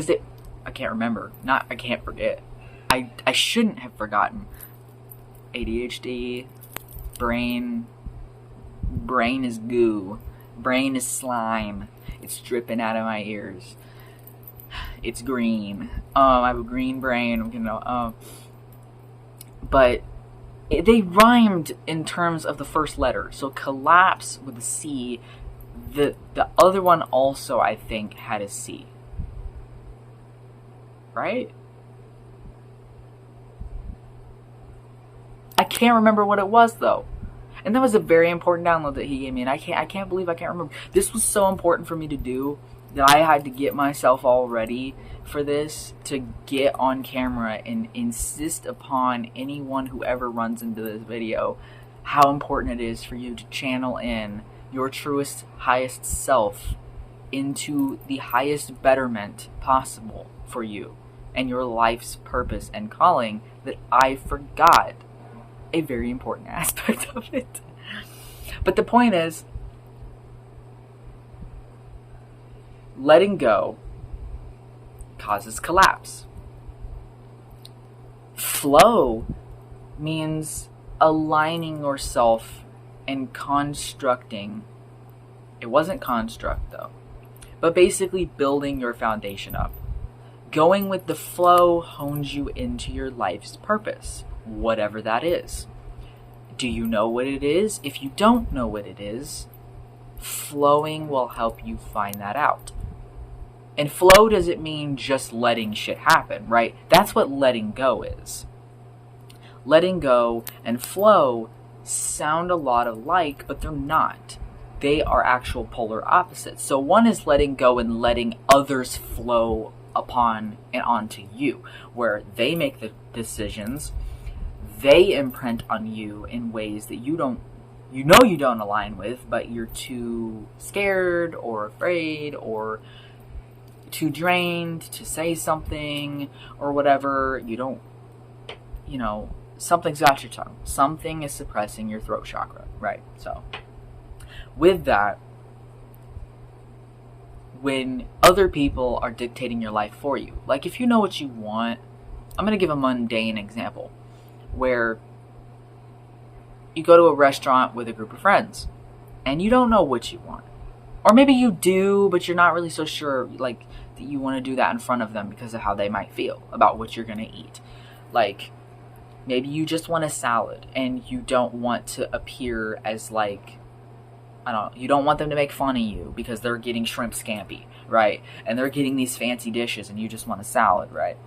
I can't remember. I can't forget. I shouldn't have forgotten. ADHD, brain is goo. Brain is slime. It's dripping out of my ears. It's green. I have a green brain, but they rhymed in terms of the first letter. So collapse with a C. The other one also, I think, had a C. Right? I can't remember what it was, though. And that was a very important download that he gave me. And I can't believe I can't remember. This was so important for me to do that I had to get myself all ready for this, to get on camera and insist upon anyone who ever runs into this video how important it is for you to channel in your truest, highest self into the highest betterment possible for you and your life's purpose and calling, that I forgot a very important aspect of it. But the point is, letting go causes collapse. Flow means aligning yourself and constructing. It wasn't construct, though, but basically building your foundation up. Going with the flow hones you into your life's purpose, whatever that is. Do you know what it is? If you don't know what it is, flowing will help you find that out. And flow doesn't mean just letting shit happen, right? That's what letting go is. Letting go and flow sound a lot alike, but they're not. They are actual polar opposites. So one is letting go and letting others flow upon and onto you, where they make the decisions, they imprint on you in ways that you don't align with, but you're too scared or afraid or too drained to say something or whatever. Something's got your tongue. Something is suppressing your throat chakra, right? So with that, when other people are dictating your life for you, like if you know what you want, I'm going to give a mundane example where you go to a restaurant with a group of friends and you don't know what you want. Or maybe you do, but you're not really so sure, like, that you want to do that in front of them because of how they might feel about what you're going to eat. Like, maybe you just want a salad and you don't want to appear as, like, you don't want them to make fun of you because they're getting shrimp scampi, right? And they're getting these fancy dishes and you just want a salad, right?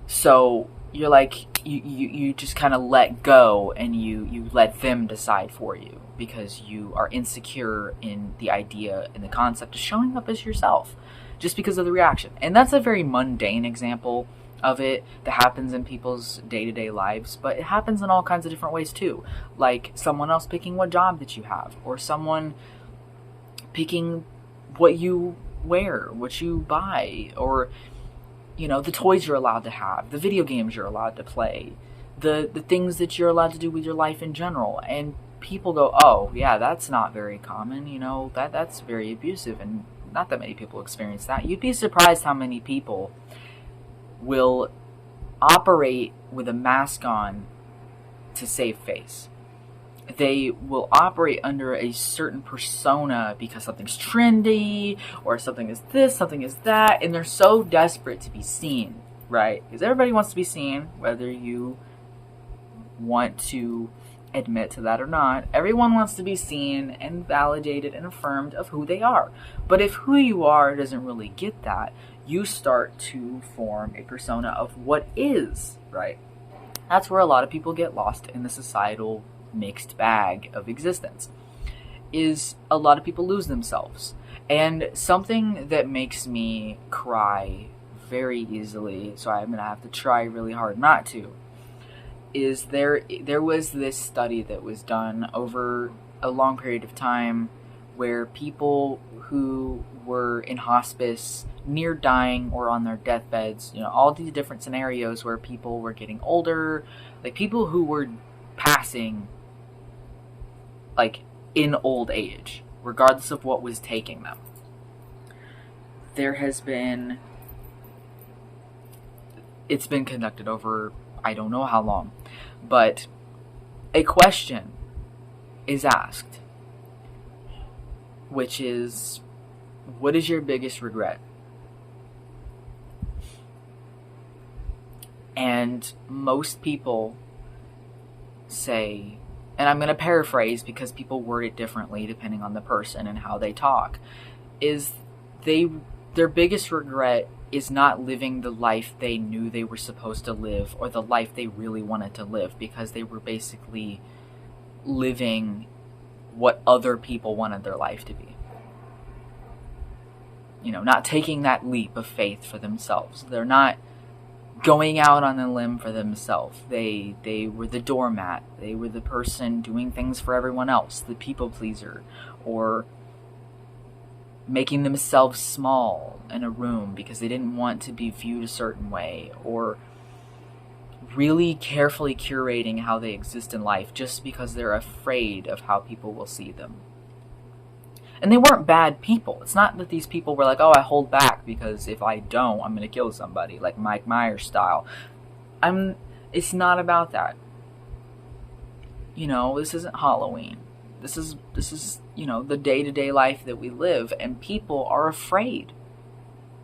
So you're like, you just kind of let go and you let them decide for you because you are insecure in the idea and the concept of showing up as yourself just because of the reaction. And that's a very mundane example of it that happens in people's day-to-day lives, but it happens in all kinds of different ways too. Like someone else picking what job that you have, or someone picking what you wear, what you buy, or the toys you're allowed to have, the video games you're allowed to play, the things that you're allowed to do with your life in general. And people go, oh yeah, that's not very common, that's very abusive, and not that many people experience that. You'd be surprised how many people will operate with a mask on to save face. they will operate under a certain persona because something's trendy or something is this, something is that, and they're so desperate to be seen, right? Because everybody wants to be seen, whether you want to admit to that or not. Everyone wants to be seen and validated and affirmed of who they are. But if who you are doesn't really get that, you start to form a persona of what is, right? That's where a lot of people get lost in the societal mixed bag of existence, is a lot of people lose themselves. And something that makes me cry very easily, so I'm gonna have to try really hard not to, is there was this study that was done over a long period of time where people who were in hospice, near dying, or on their deathbeds, all these different scenarios where people were getting older, like people who were passing like in old age, regardless of what was taking them. It's been conducted over I don't know how long, but a question is asked, which is, what is your biggest regret? And most people say, and I'm going to paraphrase because people word it differently depending on the person and how they talk, is their biggest regret is not living the life they knew they were supposed to live, or the life they really wanted to live, because they were basically living what other people wanted their life to be. Not taking that leap of faith for themselves. They're not going out on a limb for themselves. They were the doormat. They were the person doing things for everyone else, the people pleaser, or making themselves small in a room because they didn't want to be viewed a certain way, or really carefully curating how they exist in life just because they're afraid of how people will see them. And they weren't bad people. It's not that these people were like, oh, I hold back because if I don't, I'm going to kill somebody, like Mike Myers style. It's not about that. This isn't Halloween. This is the day-to-day life that we live, and people are afraid.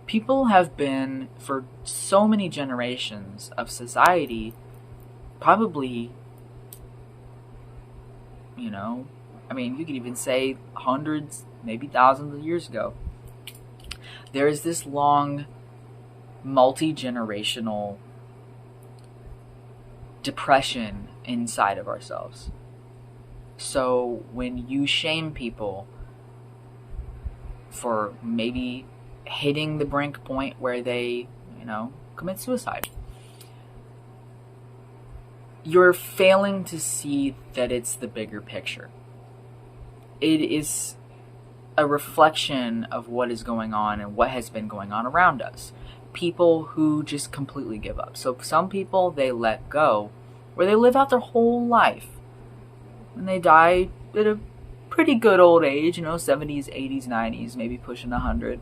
People have been, for so many generations of society, probably, you could even say hundreds, maybe thousands of years ago, there is this long, multi-generational depression inside of ourselves. So when you shame people for maybe hitting the brink point where they, commit suicide, you're failing to see that it's the bigger picture. It is a reflection of what is going on and what has been going on around us. People who just completely give up. So some people, they let go, where they live out their whole life. And they die at a pretty good old age, 70s, 80s, 90s, maybe pushing 100.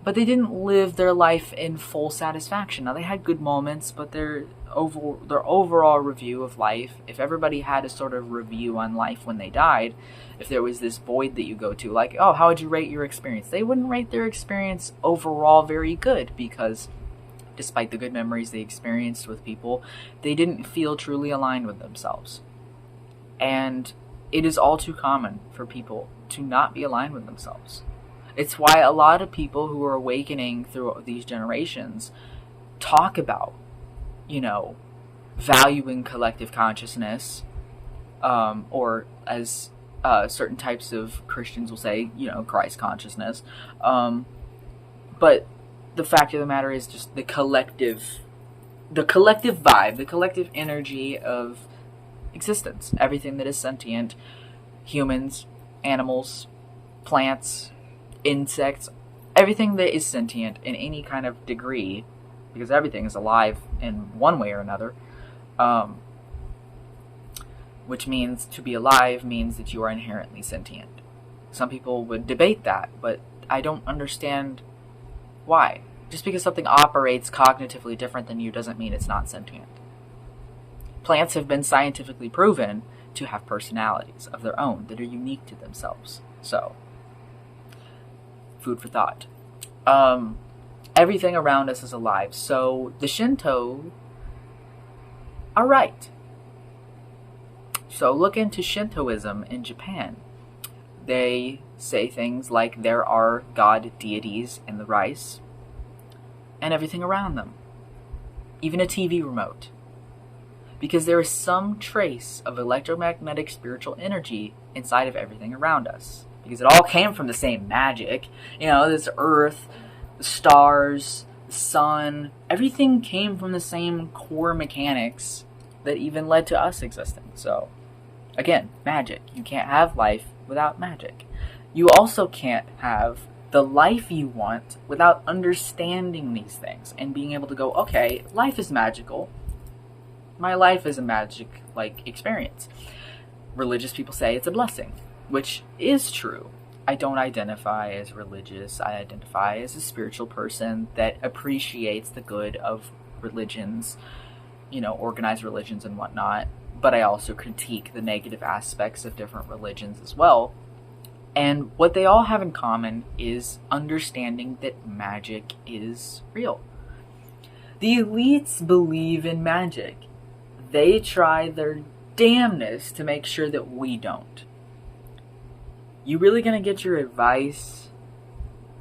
But they didn't live their life in full satisfaction. Now, they had good moments, but their overall review of life, if everybody had a sort of review on life when they died, if there was this void that you go to, like, oh, how would you rate your experience? They wouldn't rate their experience overall very good, because despite the good memories they experienced with people, they didn't feel truly aligned with themselves. And it is all too common for people to not be aligned with themselves. It's why a lot of people who are awakening through these generations talk about, valuing collective consciousness, or as certain types of Christians will say, Christ consciousness. But the fact of the matter is just the collective vibe, the collective energy of existence. Everything that is sentient, humans, animals, plants, insects, everything that is sentient in any kind of degree, because everything is alive in one way or another, which means to be alive means that you are inherently sentient. Some people would debate that, but I don't understand why. Just because something operates cognitively different than you doesn't mean it's not sentient. Plants have been scientifically proven to have personalities of their own that are unique to themselves. So, food for thought. Everything around us is alive. So the Shinto are right. So look into Shintoism in Japan. They say things like there are god deities in the rice and everything around them. Even a TV remote. Because there is some trace of electromagnetic spiritual energy inside of everything around us. Because it all came from the same magic. This earth, the stars, the sun, everything came from the same core mechanics that even led to us existing. So, again, magic. You can't have life without magic. You also can't have the life you want without understanding these things and being able to go, okay, life is magical. My life is a magic-like experience. Religious people say it's a blessing, which is true. I don't identify as religious. I identify as a spiritual person that appreciates the good of religions, organized religions and whatnot. But I also critique the negative aspects of different religions as well. And what they all have in common is understanding that magic is real. The elites believe in magic. They try their damnedest to make sure that we don't. You really gonna get your advice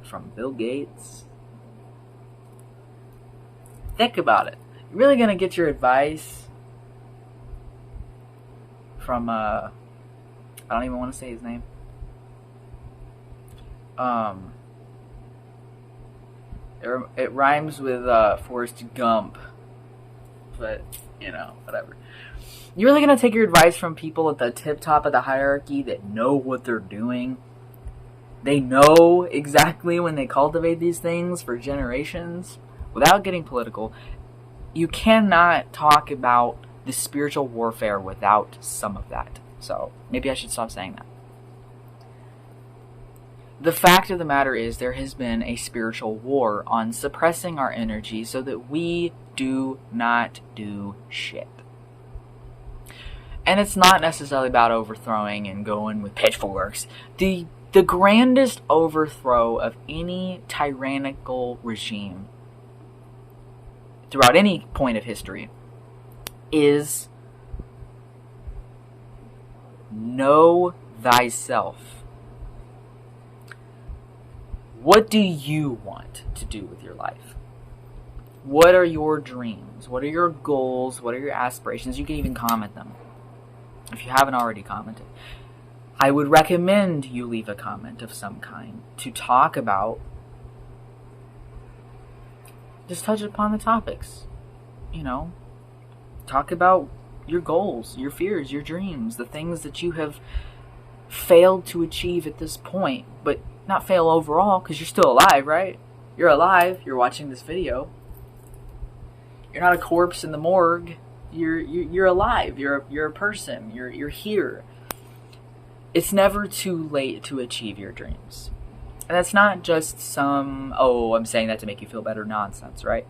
from Bill Gates? Think about it. You really gonna get your advice from I don't even want to say his name. It rhymes with Forrest Gump, but whatever. You're really gonna take your advice from people at the tip top of the hierarchy that know what they're doing? They know exactly when they cultivate these things for generations. Without getting political, you cannot talk about the spiritual warfare without some of that. So maybe I should stop saying that. The fact of the matter is there has been a spiritual war on suppressing our energy so that we do not do shit. And it's not necessarily about overthrowing and going with pitchforks. The grandest overthrow of any tyrannical regime throughout any point of history is know thyself. What do you want to do with your life? What are your dreams? What are your goals? What are your aspirations? You can even comment them if you haven't already commented. I would recommend you leave a comment of some kind to talk about, just touch upon the topics. Talk about your goals, your fears, your dreams, the things that you have failed to achieve at this point, but not fail overall, because you're still alive, right? You're alive. You're watching this video. You're not a corpse in the morgue. You're alive. You're a person. You're here. It's never too late to achieve your dreams. And that's not just some, I'm saying that to make you feel better nonsense, right?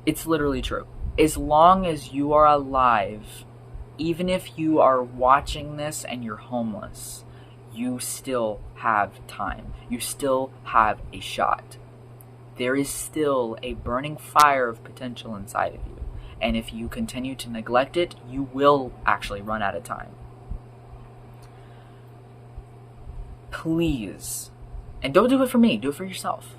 It's literally true. As long as you are alive, even if you are watching this and you're homeless, you still have time. You still have a shot. There is still a burning fire of potential inside of you. And if you continue to neglect it, you will actually run out of time. Please. And don't do it for me. Do it for yourself.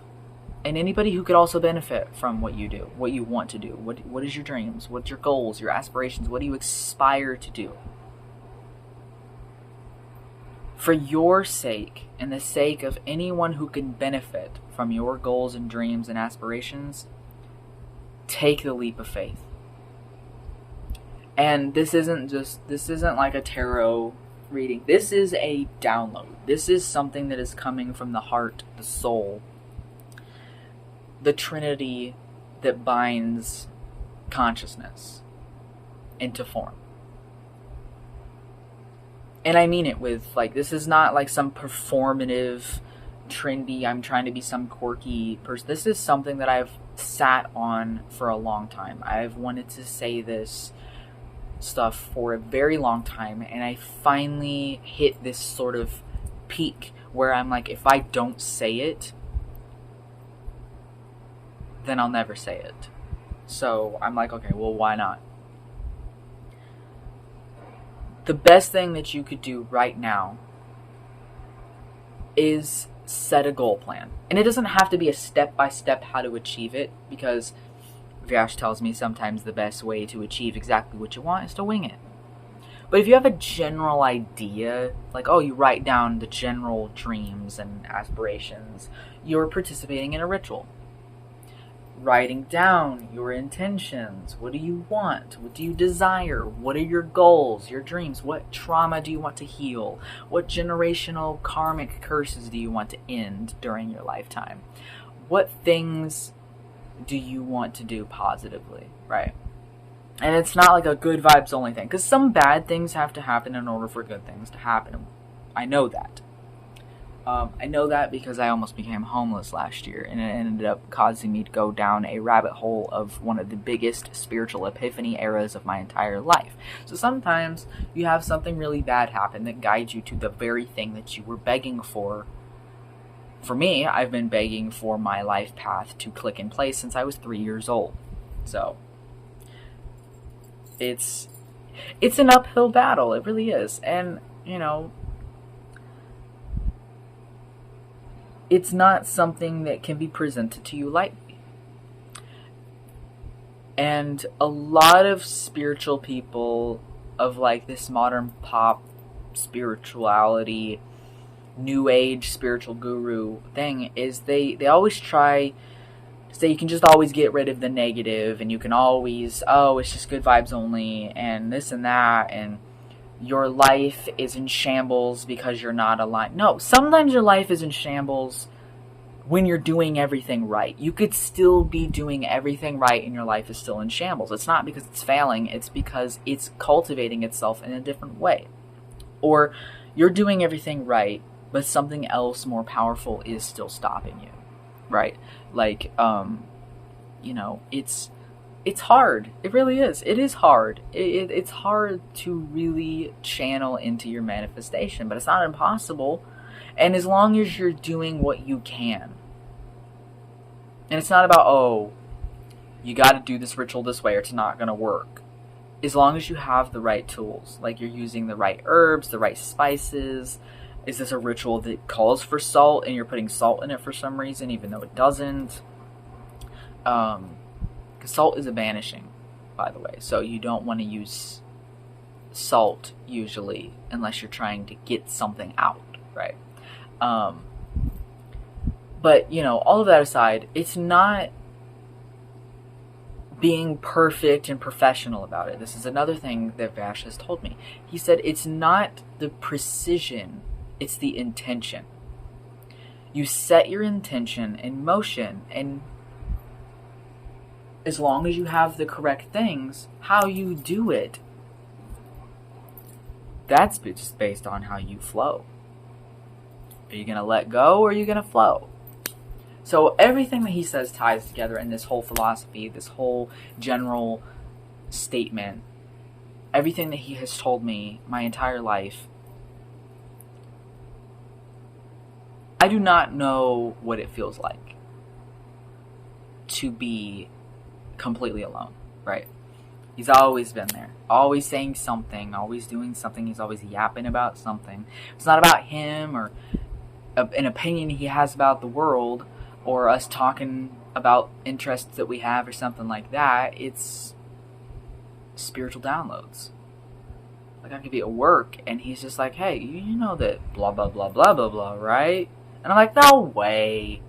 And anybody who could also benefit from what you do, what you want to do. What is your dreams? What's your goals, your aspirations? What do you aspire to do? For your sake and the sake of anyone who can benefit from your goals and dreams and aspirations, take the leap of faith. And this isn't like a tarot reading. This is a download. This is something that is coming from the heart, the soul, the Trinity that binds consciousness into form. And I mean it with, this is not like some performative, trendy, I'm trying to be some quirky person. This is something that I've sat on for a long time. I've wanted to say this stuff for a very long time, and I finally hit this sort of peak where I'm like, if I don't say it, then I'll never say it. So I'm like, okay, well, why not? The best thing that you could do right now is set a goal plan. And it doesn't have to be a step-by-step how to achieve it, because Vyash tells me sometimes the best way to achieve exactly what you want is to wing it. But if you have a general idea, like, you write down the general dreams and aspirations, you're participating in a ritual. Writing down your intentions. What do you want? What do you desire? What are your goals, your dreams? What trauma do you want to heal? What generational karmic curses do you want to end during your lifetime? What things do you want to do positively, right? And it's not like a good vibes only thing, because some bad things have to happen in order for good things to happen. I know that. I know that because I almost became homeless last year, and it ended up causing me to go down a rabbit hole of one of the biggest spiritual epiphany eras of my entire life. So sometimes you have something really bad happen that guides you to the very thing that you were begging for. For me, I've been begging for my life path to click in place since I was 3 years old. So it's an uphill battle. It really is. And, it's not something that can be presented to you lightly. And a lot of spiritual people of like this modern pop spirituality, new age spiritual guru thing is they always try to say you can just always get rid of the negative, and you can always, it's just good vibes only, and this and that, and your life is in shambles because you're not aligned. No, sometimes your life is in shambles when you're doing everything right. You could still be doing everything right and your life is still in shambles. It's not because it's failing, it's because it's cultivating itself in a different way. Or you're doing everything right, but something else more powerful is still stopping you, right? Like, it's hard. It really is. It is hard. It's hard to really channel into your manifestation, but it's not impossible. And as long as you're doing what you can. And it's not about, you got to do this ritual this way or it's not going to work. As long as you have the right tools, like you're using the right herbs, the right spices. Is this a ritual that calls for salt and you're putting salt in it for some reason, even though it doesn't? Salt is a banishing, by the way, so you don't want to use salt usually unless you're trying to get something out, right? But all of that aside, it's not being perfect and professional about it. This is another thing that Vash has told me. He said it's not the precision, it's the intention. You set your intention in motion, and as long as you have the correct things, how you do it, that's just based on how you flow. Are you going to let go or are you going to flow? So everything that he says ties together in this whole philosophy, this whole general statement, everything that he has told me my entire life. I do not know what it feels like to be completely alone, right? He's always been there, always saying something, always doing something. He's always yapping about something. It's not about him or an opinion he has about the world or us talking about interests that we have or something like that. It's spiritual downloads. Like I could be at work and he's just like, hey, you know that blah, blah, blah, blah, blah, blah, right? And I'm like, no way.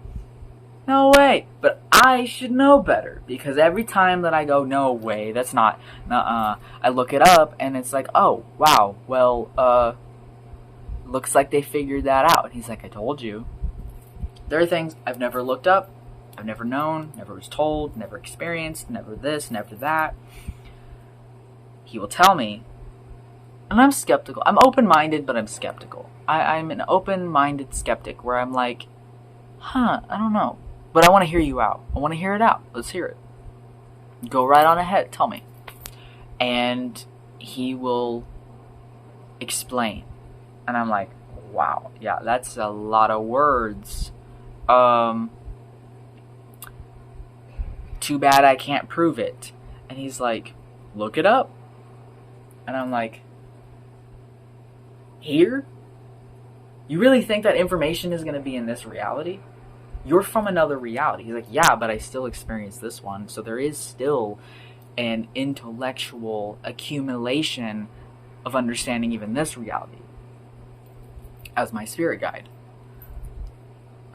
No way. But I should know better, because every time that I go, no way, that's not, I look it up and it's like, oh, wow, well, looks like they figured that out. And he's like, I told you. There are things I've never looked up, I've never known, never was told, never experienced, never this, never that. He will tell me, and I'm skeptical. I'm open-minded, but I'm skeptical. I'm an open-minded skeptic where I'm like, I don't know. But I want to hear you out. I want to hear it out. Let's hear it. Go right on ahead. Tell me. And he will explain. And I'm like, wow, yeah, that's a lot of words. Too bad I can't prove it. And he's like, look it up. And I'm like, here? You really think that information is going to be in this reality? You're from another reality. He's like, yeah, but I still experience this one. So there is still an intellectual accumulation of understanding even this reality as my spirit guide.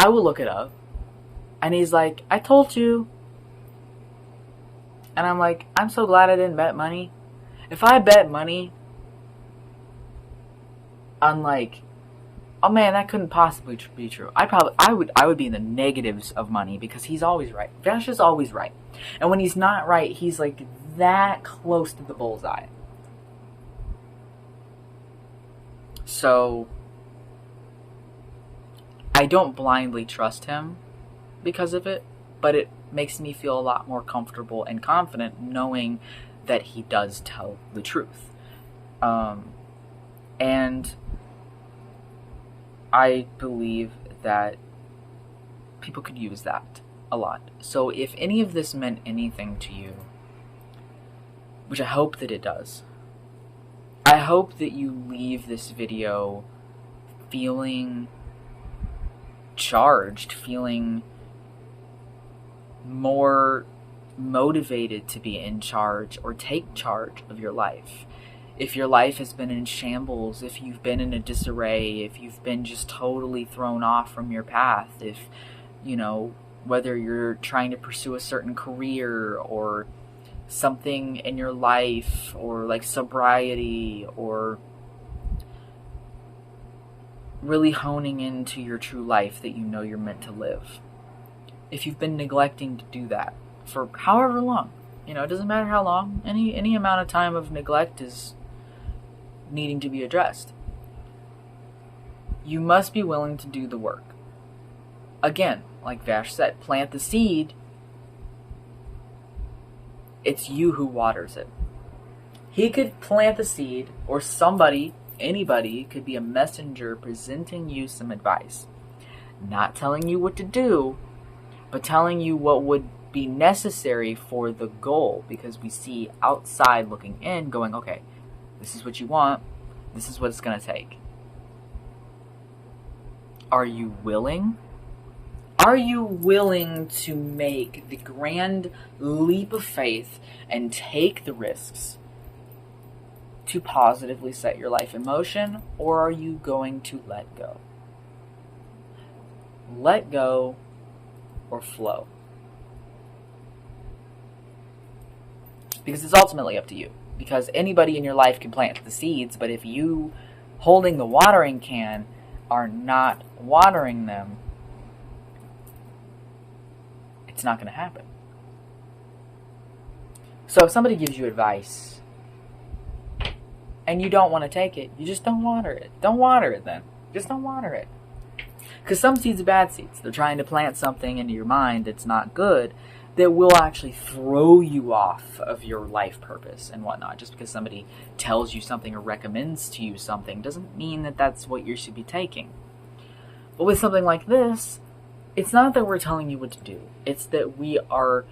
I will look it up. And he's like, I told you. And I'm like, I'm so glad I didn't bet money. If I bet money on like, oh man, that couldn't possibly be true. I would be in the negatives of money because he's always right. Vash is always right. And when he's not right, he's like that close to the bullseye. So I don't blindly trust him because of it, but it makes me feel a lot more comfortable and confident knowing that he does tell the truth. And I believe that people could use that a lot. So if any of this meant anything to you, which I hope that it does, I hope that you leave this video feeling charged, feeling more motivated to be in charge or take charge of your life. If your life has been in shambles, if you've been in a disarray, if you've been just totally thrown off from your path, if, you know, whether you're trying to pursue a certain career or something in your life or like sobriety or really honing into your true life that you know you're meant to live. If you've been neglecting to do that for however long, you know, it doesn't matter how long, any amount of time of neglect is needing to be addressed. You must be willing to do the work. Again, like Vash said, plant the seed. It's you who waters it. He could plant the seed, or somebody, anybody, could be a messenger presenting you some advice. Not telling you what to do, but telling you what would be necessary for the goal. Because we see outside looking in, going, okay, this is what you want. This is what it's going to take. Are you willing? Are you willing to make the grand leap of faith and take the risks to positively set your life in motion? Or are you going to let go? Let go or flow. Because it's ultimately up to you. Because anybody in your life can plant the seeds, but if you holding the watering can are not watering them, it's not going to happen. So if somebody gives you advice and you don't want to take it, you just don't water it. Don't water it then. Just don't water it. Because some seeds are bad seeds. They're trying to plant something into your mind that's not good, that will actually throw you off of your life purpose and whatnot. Just because somebody tells you something or recommends to you something doesn't mean that that's what you should be taking. But with something like this, it's not that we're telling you what to do. It's that we are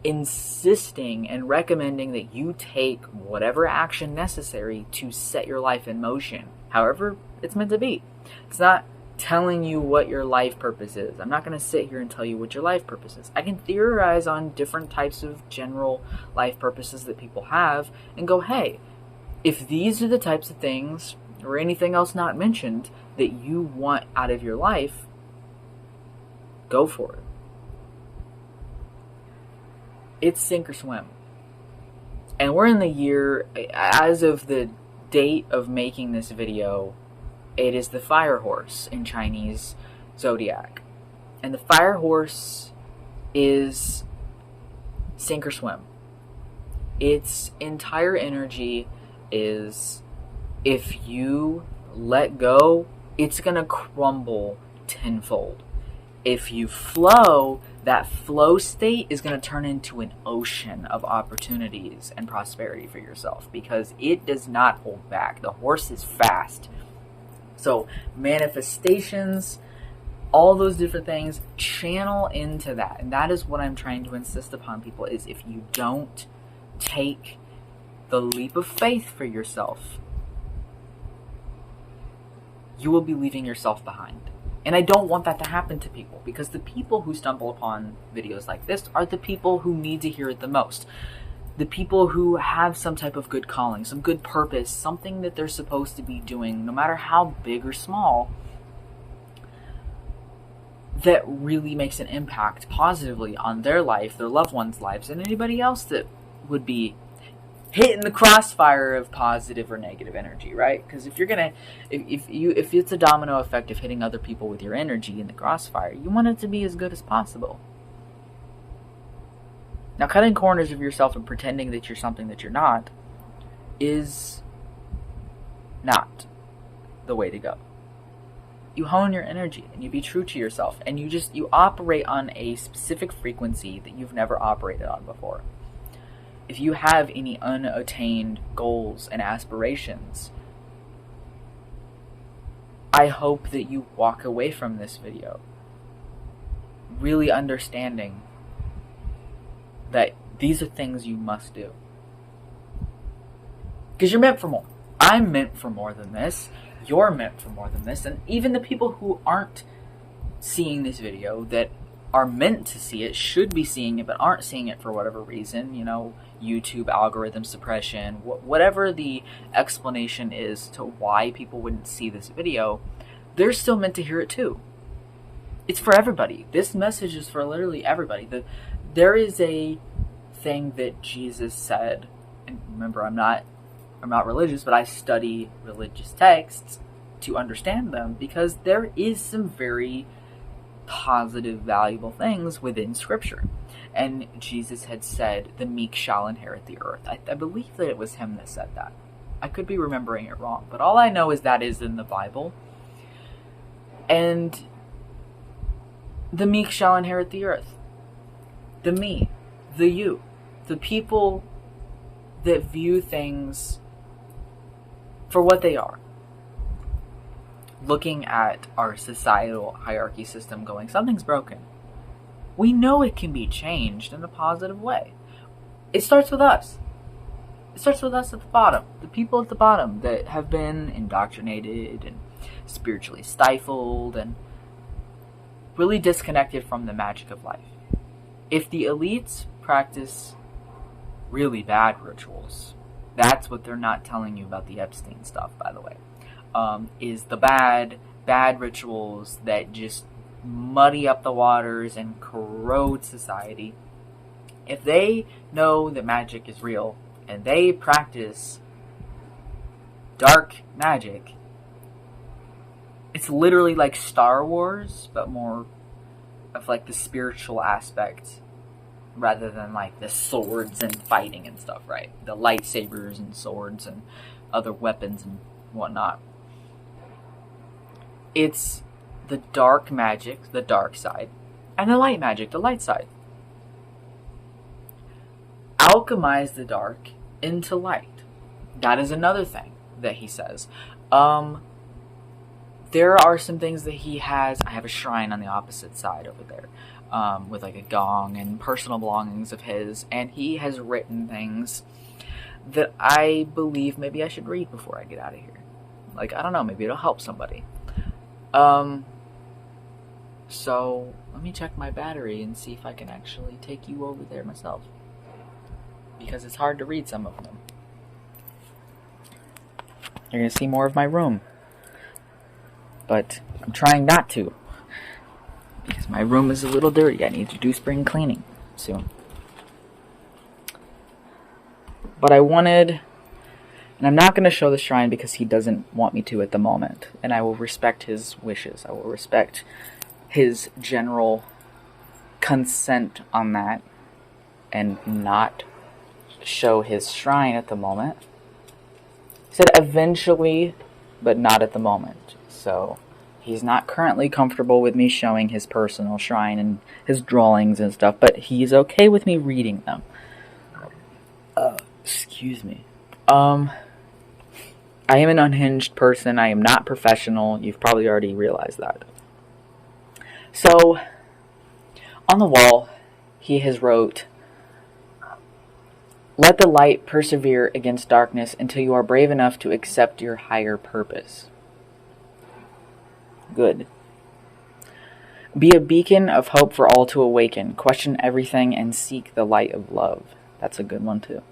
insisting and recommending that you take whatever action necessary to set your life in motion, however it's meant to be. It's not telling you what your life purpose is. I'm not going to sit here and tell you what your life purpose is. I can theorize on different types of general life purposes that people have and go, hey, if these are the types of things or anything else not mentioned that you want out of your life, go for it. It's sink or swim. And we're in the year, as of the date of making this video, it is the fire horse in Chinese zodiac. And the fire horse is sink or swim. Its entire energy is, if you let go, it's going to crumble tenfold. If you flow, that flow state is going to turn into an ocean of opportunities and prosperity for yourself, because it does not hold back. The horse is fast. So manifestations, all those different things, channel into that. And that is what I'm trying to insist upon people, is if you don't take the leap of faith for yourself, you will be leaving yourself behind. And I don't want that to happen to people, because the people who stumble upon videos like this are the people who need to hear it the most. The people who have some type of good calling, some good purpose, something that they're supposed to be doing, no matter how big or small, that really makes an impact positively on their life, their loved ones' lives, and anybody else that would be hitting the crossfire of positive or negative energy, right? Because if you're gonna, if it's a domino effect of hitting other people with your energy in the crossfire, you want it to be as good as possible. Now, cutting corners of yourself and pretending that you're something that you're not is not the way to go. You hone your energy and you be true to yourself, and you operate on a specific frequency that you've never operated on before. If you have any unattained goals and aspirations, I hope that you walk away from this video really understanding that these are things you must do. Because you're meant for more. I'm meant for more than this. You're meant for more than this. And even the people who aren't seeing this video, that are meant to see it, should be seeing it, but aren't seeing it for whatever reason, YouTube algorithm suppression, whatever the explanation is to why people wouldn't see this video, they're still meant to hear it too. It's for everybody. This message is for literally everybody. There is a thing that Jesus said, and remember, I'm not religious, but I study religious texts to understand them, because there is some very positive, valuable things within Scripture. And Jesus had said, the meek shall inherit the earth. I believe that it was him that said that. I could be remembering it wrong, but all I know is that is in the Bible. And the meek shall inherit the earth. The me, the you, the people that view things for what they are. Looking at our societal hierarchy system going, something's broken. We know it can be changed in a positive way. It starts with us. It starts with us at the bottom. The people at the bottom that have been indoctrinated and spiritually stifled and really disconnected from the magic of life. If the elites practice really bad rituals, that's what they're not telling you about the Epstein stuff, by the way, is the bad rituals that just muddy up the waters and corrode society. If they know that magic is real and they practice dark magic, it's literally like Star Wars, but more of like the spiritual aspect rather than like the swords and fighting and stuff, right? The lightsabers and swords and other weapons and whatnot. It's the dark magic, the dark side, and the light magic, the light side. Alchemize the dark into light. That is another thing that he says. There are some things that he has. I have a shrine on the opposite side over there, with like a gong and personal belongings of his, and he has written things that I believe maybe I should read before I get out of here. Like, I don't know, maybe it'll help somebody. So let me check my battery and see if I can actually take you over there myself, because it's hard to read some of them. You're gonna see more of my room, but I'm trying not to, because my room is a little dirty. I need to do spring cleaning soon. But I wanted, and I'm not going to show the shrine because he doesn't want me to at the moment, and I will respect his wishes. I will respect his general consent on that and not show his shrine at the moment. He said eventually, but not at the moment. So He's not currently comfortable with me showing his personal shrine and his drawings and stuff, but he's okay with me reading them. Excuse me. I am an unhinged person. I am not professional. You've probably already realized that. So, on the wall, he has wrote, "Let the light persevere against darkness until you are brave enough to accept your higher purpose." Good. "Be a beacon of hope for all to awaken. Question everything and seek the light of love." That's a good one, too.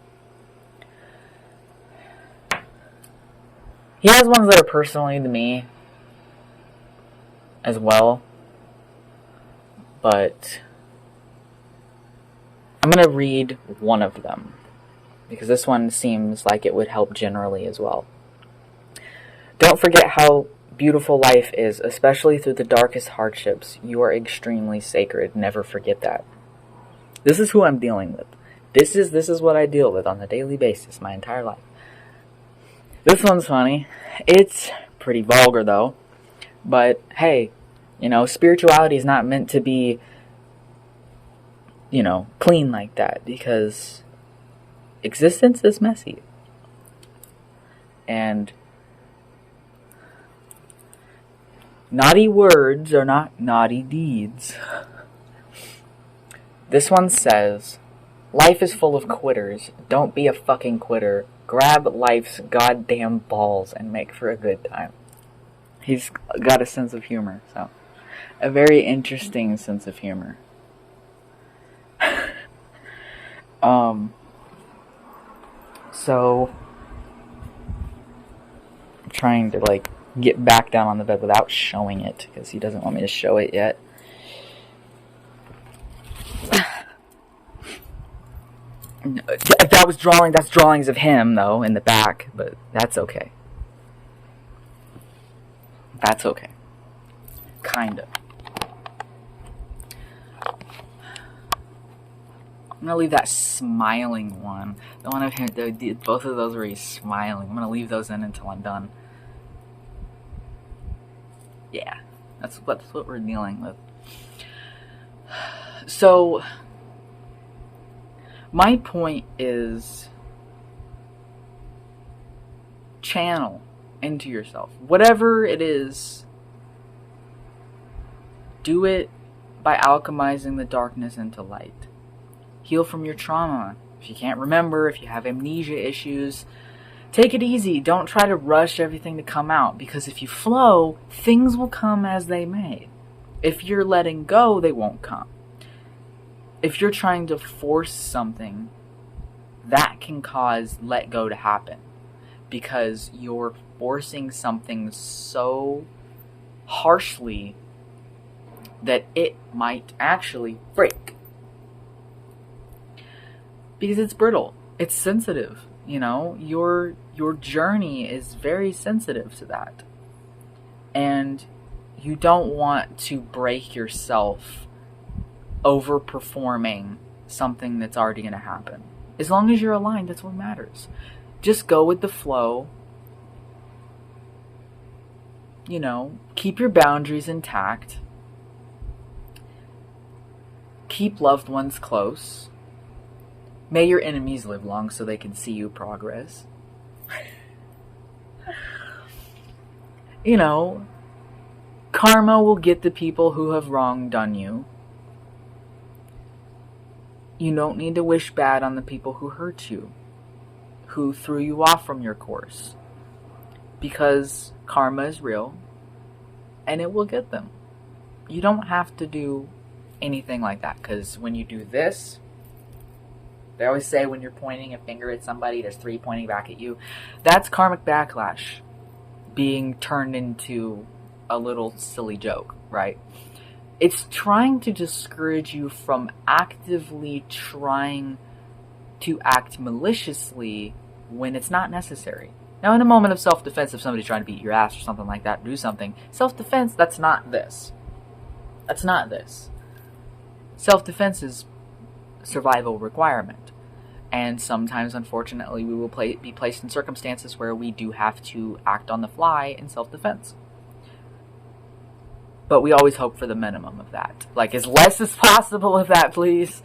He has ones that are personally to me as well. But I'm going to read one of them, because this one seems like it would help generally as well. "Don't forget how beautiful life is, especially through the darkest hardships. You are extremely sacred. Never forget that." This is who I'm dealing with. This is what I deal with on a daily basis, my entire life. This one's funny. It's pretty vulgar, though. But, hey, spirituality is not meant to be, clean like that, because existence is messy. And naughty words are not naughty deeds. This one says, "Life is full of quitters. Don't be a fucking quitter. Grab life's goddamn balls and make for a good time." He's got a sense of humor, so a very interesting sense of humor. So I'm trying to get back down on the bed without showing it, because he doesn't want me to show it yet. That's drawings of him, though, in the back, but that's okay. That's okay. Kinda. I'm gonna leave that smiling one. The one of him, both of those where he's smiling. I'm gonna leave those in until I'm done. Yeah, that's what we're dealing with. So, my point is, channel into yourself. Whatever it is, do it by alchemizing the darkness into light. Heal from your trauma. If you can't remember, if you have amnesia issues, take it easy. Don't try to rush everything to come out, because if you flow, things will come as they may. If you're letting go, they won't come. If you're trying to force something, that can cause let go to happen, because you're forcing something so harshly that it might actually break. Because it's brittle. It's sensitive. Your journey is very sensitive to that. And you don't want to break yourself overperforming something that's already going to happen. As long as you're aligned, that's what matters. Just go with the flow. Keep your boundaries intact. Keep loved ones close. May your enemies live long so they can see you progress. Karma will get the people who have done you. You don't need to wish bad on the people who hurt you, who threw you off from your course. Because karma is real, and it will get them. You don't have to do anything like that, because when you do this, they always say when you're pointing a finger at somebody, there's 3 pointing back at you. That's karmic backlash being turned into a little silly joke, right? It's trying to discourage you from actively trying to act maliciously when it's not necessary. Now, in a moment of self-defense, if somebody's trying to beat your ass or something like that, do something. Self-defense, that's not this. That's not this. Self-defense is survival requirement. And sometimes, unfortunately, we will be placed in circumstances where we do have to act on the fly in self-defense. But we always hope for the minimum of that. Like, as less as possible of that, please.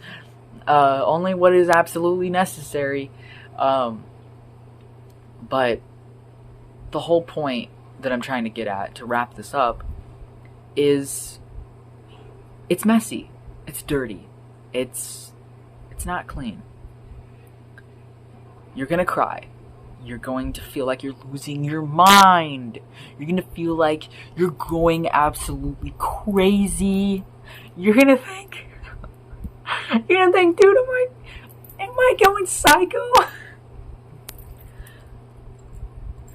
Only what is absolutely necessary. But the whole point that I'm trying to get at, to wrap this up, is it's messy. It's dirty. It's not clean. You're going to cry. You're going to feel like you're losing your mind. You're going to feel like you're going absolutely crazy. You're going to think, dude, am I going psycho?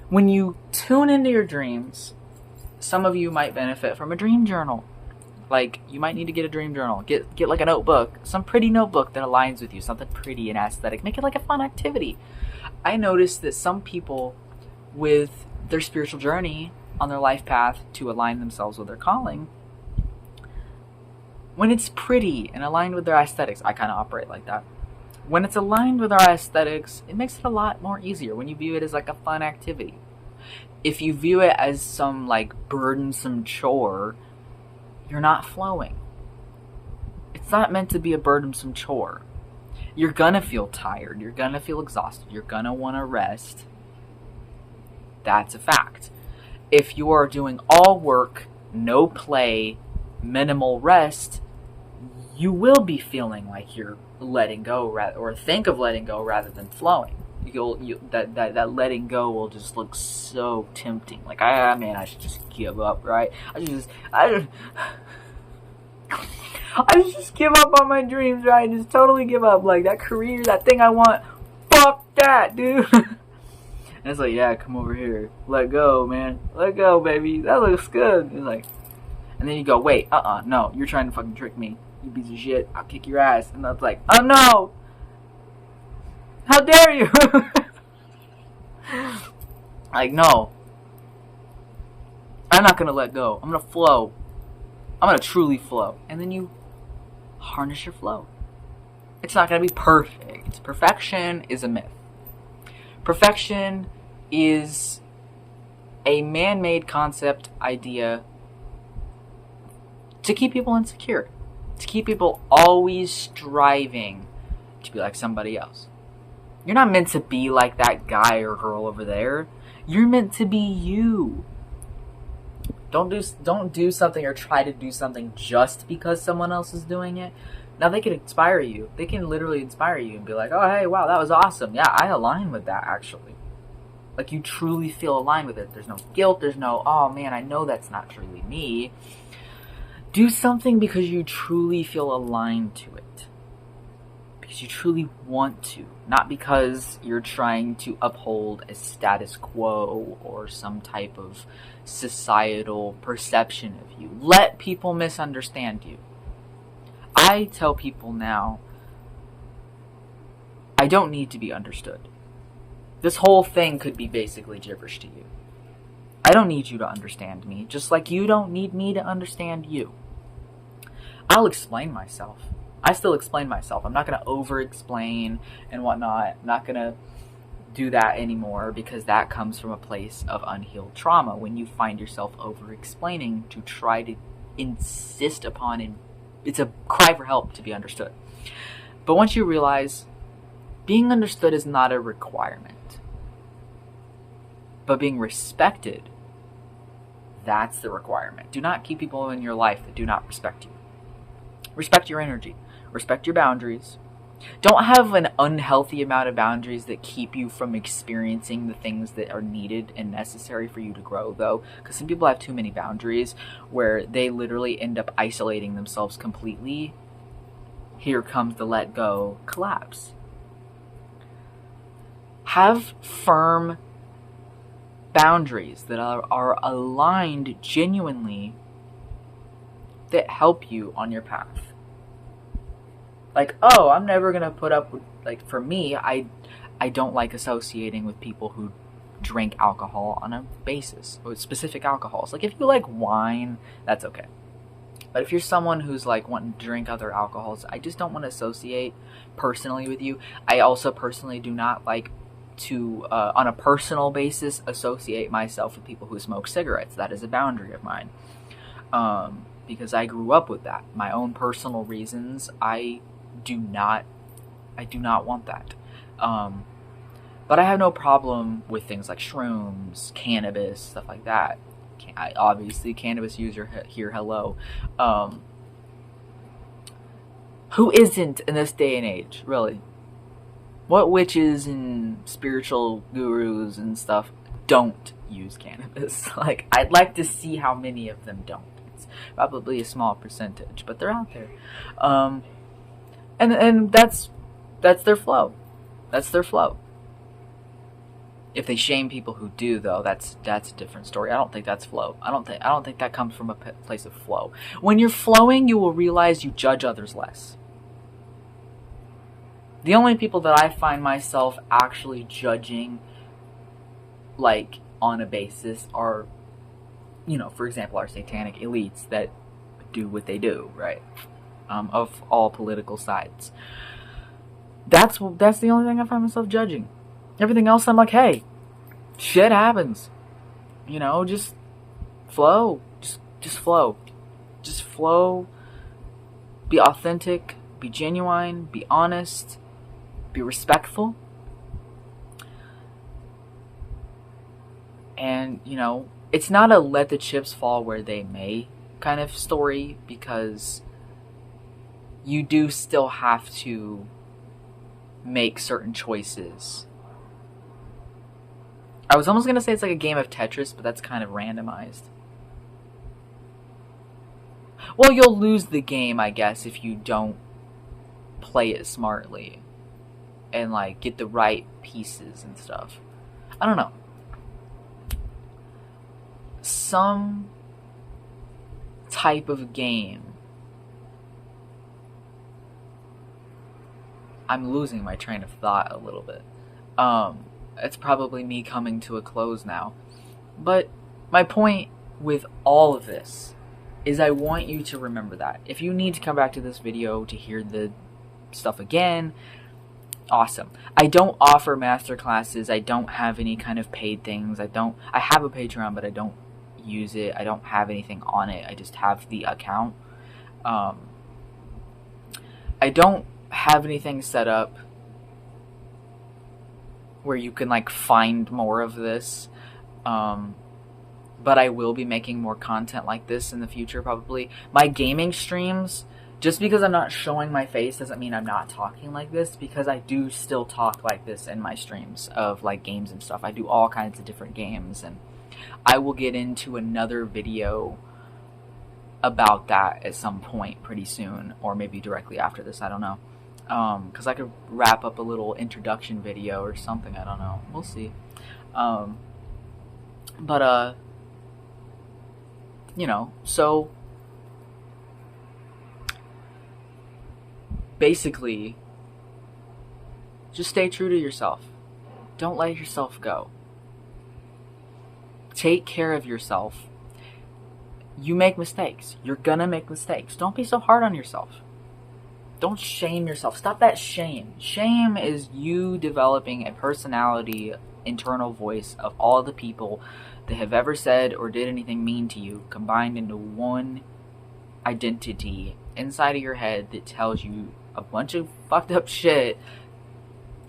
When you tune into your dreams, some of you might benefit from a dream journal. Like, you might need to get a dream journal. Get like a notebook, some pretty notebook that aligns with you, something pretty and aesthetic. Make it like a fun activity. I noticed that some people with their spiritual journey on their life path to align themselves with their calling, when it's pretty and aligned with their aesthetics, I kind of operate like that. When it's aligned with our aesthetics, it makes it a lot more easier when you view it as like a fun activity. If you view it as some like burdensome chore, you're not flowing. It's not meant to be a burdensome chore. You're gonna feel tired. You're gonna feel exhausted. You're gonna want to rest. That's a fact. If you are doing all work, no play, minimal rest, you will be feeling like you're letting go, or think of letting go rather than flowing. That letting go will just look so tempting. Like, I should just give up, right? I just give up on my dreams, right? Just totally give up. Like, that career, that thing I want, fuck that, dude. And it's like, yeah, come over here. Let go, man. Let go, baby. That looks good. It's like, and then you go, wait, no, you're trying to fucking trick me. You piece of shit. I'll kick your ass. And that's like, oh no! How dare you? Like, no. I'm not gonna let go. I'm gonna flow. I'm gonna truly flow. And then you harness your flow. It's not gonna be perfect. Perfection is a myth. Perfection is a man-made concept, idea, to keep people insecure. To keep people always striving to be like somebody else. You're not meant to be like that guy or girl over there. You're meant to be you. Don't do something or try to do something just because someone else is doing it. Now, they can inspire you. They can literally inspire you and be like, oh, hey, wow, that was awesome. Yeah, I align with that, actually. Like, you truly feel aligned with it. There's no guilt. There's no, oh, man, I know that's not truly me. Do something because you truly feel aligned to it. Because you truly want to. Not because you're trying to uphold a status quo or some type of societal perception of you. Let people misunderstand you. I tell people now, I don't need to be understood. This whole thing could be basically gibberish to you. I don't need you to understand me, just like you don't need me to understand you. I'll explain myself. I still explain myself. I'm not going to over-explain and whatnot. I'm not going to do that anymore because that comes from a place of unhealed trauma when you find yourself over-explaining to try to insist upon, and it's a cry for help to be understood. But once you realize being understood is not a requirement, but being respected, that's the requirement. Do not keep people in your life that do not respect you. Respect your energy. Respect your boundaries. Don't have an unhealthy amount of boundaries that keep you from experiencing the things that are needed and necessary for you to grow, though. Because some people have too many boundaries where they literally end up isolating themselves completely. Here comes the let go collapse. Have firm boundaries that are aligned genuinely, that help you on your path. Like, oh, I'm never going to put up with, like, for me, I don't like associating with people who drink alcohol on a basis, with specific alcohols. Like, if you like wine, that's okay. But if you're someone who's, like, wanting to drink other alcohols, I just don't want to associate personally with you. I also personally do not like to, on a personal basis, associate myself with people who smoke cigarettes. That is a boundary of mine. because I grew up with that. My own personal reasons, I do not want that. But I have no problem with things like shrooms, cannabis, stuff like that. Obviously, cannabis user here, hello. Who isn't in this day and age, really? What witches and spiritual gurus and stuff don't use cannabis? Like, I'd like to see how many of them don't. It's probably a small percentage, but they're out there. And that's their flow. That's their flow. If they shame people who do, though, that's a different story. I don't think that's flow. I don't think that comes from a place of flow. When you're flowing, you will realize you judge others less. The only people that I find myself actually judging, like, on a basis are, for example, our satanic elites that do what they do, right? Of all political sides. That's the only thing I find myself judging. Everything else, I'm like, hey, shit happens. Just flow. Just flow. Just flow. Be authentic. Be genuine. Be honest. Be respectful. And, it's not a let the chips fall where they may kind of story, because you do still have to make certain choices. I was almost going to say it's like a game of Tetris, but that's kind of randomized. Well, you'll lose the game, I guess, if you don't play it smartly and, like, get the right pieces and stuff. I don't know. Some type of game. I'm losing my train of thought a little bit. It's probably me coming to a close now. But my point with all of this is I want you to remember that. If you need to come back to this video to hear the stuff again, awesome. I don't offer masterclasses. I don't have any kind of paid things. I have a Patreon, but I don't use it. I don't have anything on it. I just have the account. I don't have anything set up where you can, like, find more of this. But I will be making more content like this in the future, probably. My gaming streams, just because I'm not showing my face doesn't mean I'm not talking like this, because I do still talk like this in my streams of, like, games and stuff. I do all kinds of different games, and I will get into another video about that at some point pretty soon, or maybe directly after this, I don't know. Because I could wrap up a little introduction video or something, I don't know. We'll see. So basically, just stay true to yourself. Don't let yourself go. Take care of yourself. You make mistakes. You're gonna make mistakes. Don't be so hard on yourself. Don't shame yourself. Stop that shame. Shame is you developing a personality, internal voice of all the people that have ever said or did anything mean to you, combined into one identity inside of your head that tells you a bunch of fucked up shit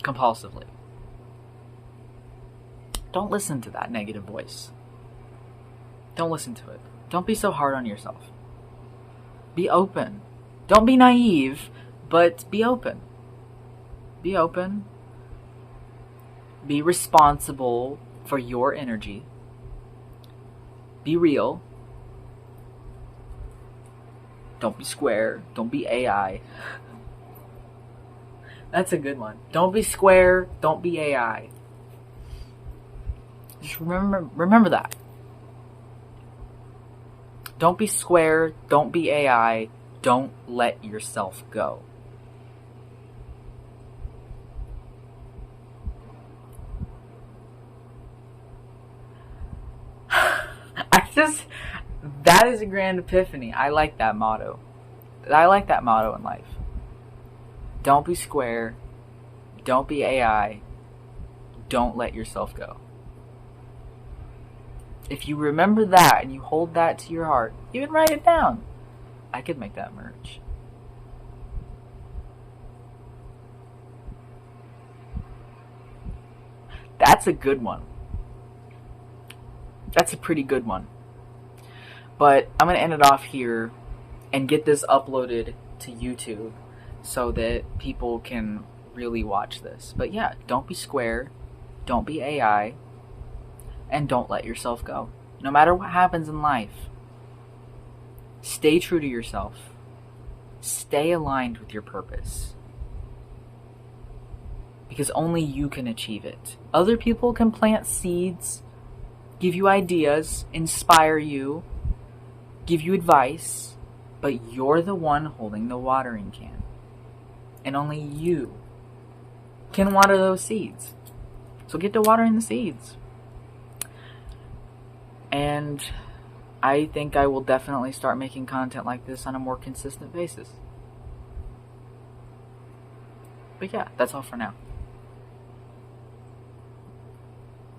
compulsively. Don't listen to that negative voice. Don't listen to it. Don't be so hard on yourself. Be open. Don't be naive, but be open. Be open. Be responsible for your energy. Be real. Don't be square. Don't be AI. That's a good one. Don't be square. Don't be AI. Just remember that. Don't be square. Don't be AI. Don't let yourself go. That is a grand epiphany. I like that motto. I like that motto in life. Don't be square. Don't be AI. Don't let yourself go. If you remember that and you hold that to your heart, even write it down. I could make that merch. That's a good one. That's a pretty good one. But I'm going to end it off here and get this uploaded to YouTube so that people can really watch this. But yeah, don't be square, don't be AI, and don't let yourself go. No matter what happens in life, stay true to yourself. Stay aligned with your purpose. Because only you can achieve it. Other people can plant seeds, give you ideas, inspire you, give you advice, but you're the one holding the watering can. And only you can water those seeds. So get to watering the seeds. And I think I will definitely start making content like this on a more consistent basis. But yeah, that's all for now.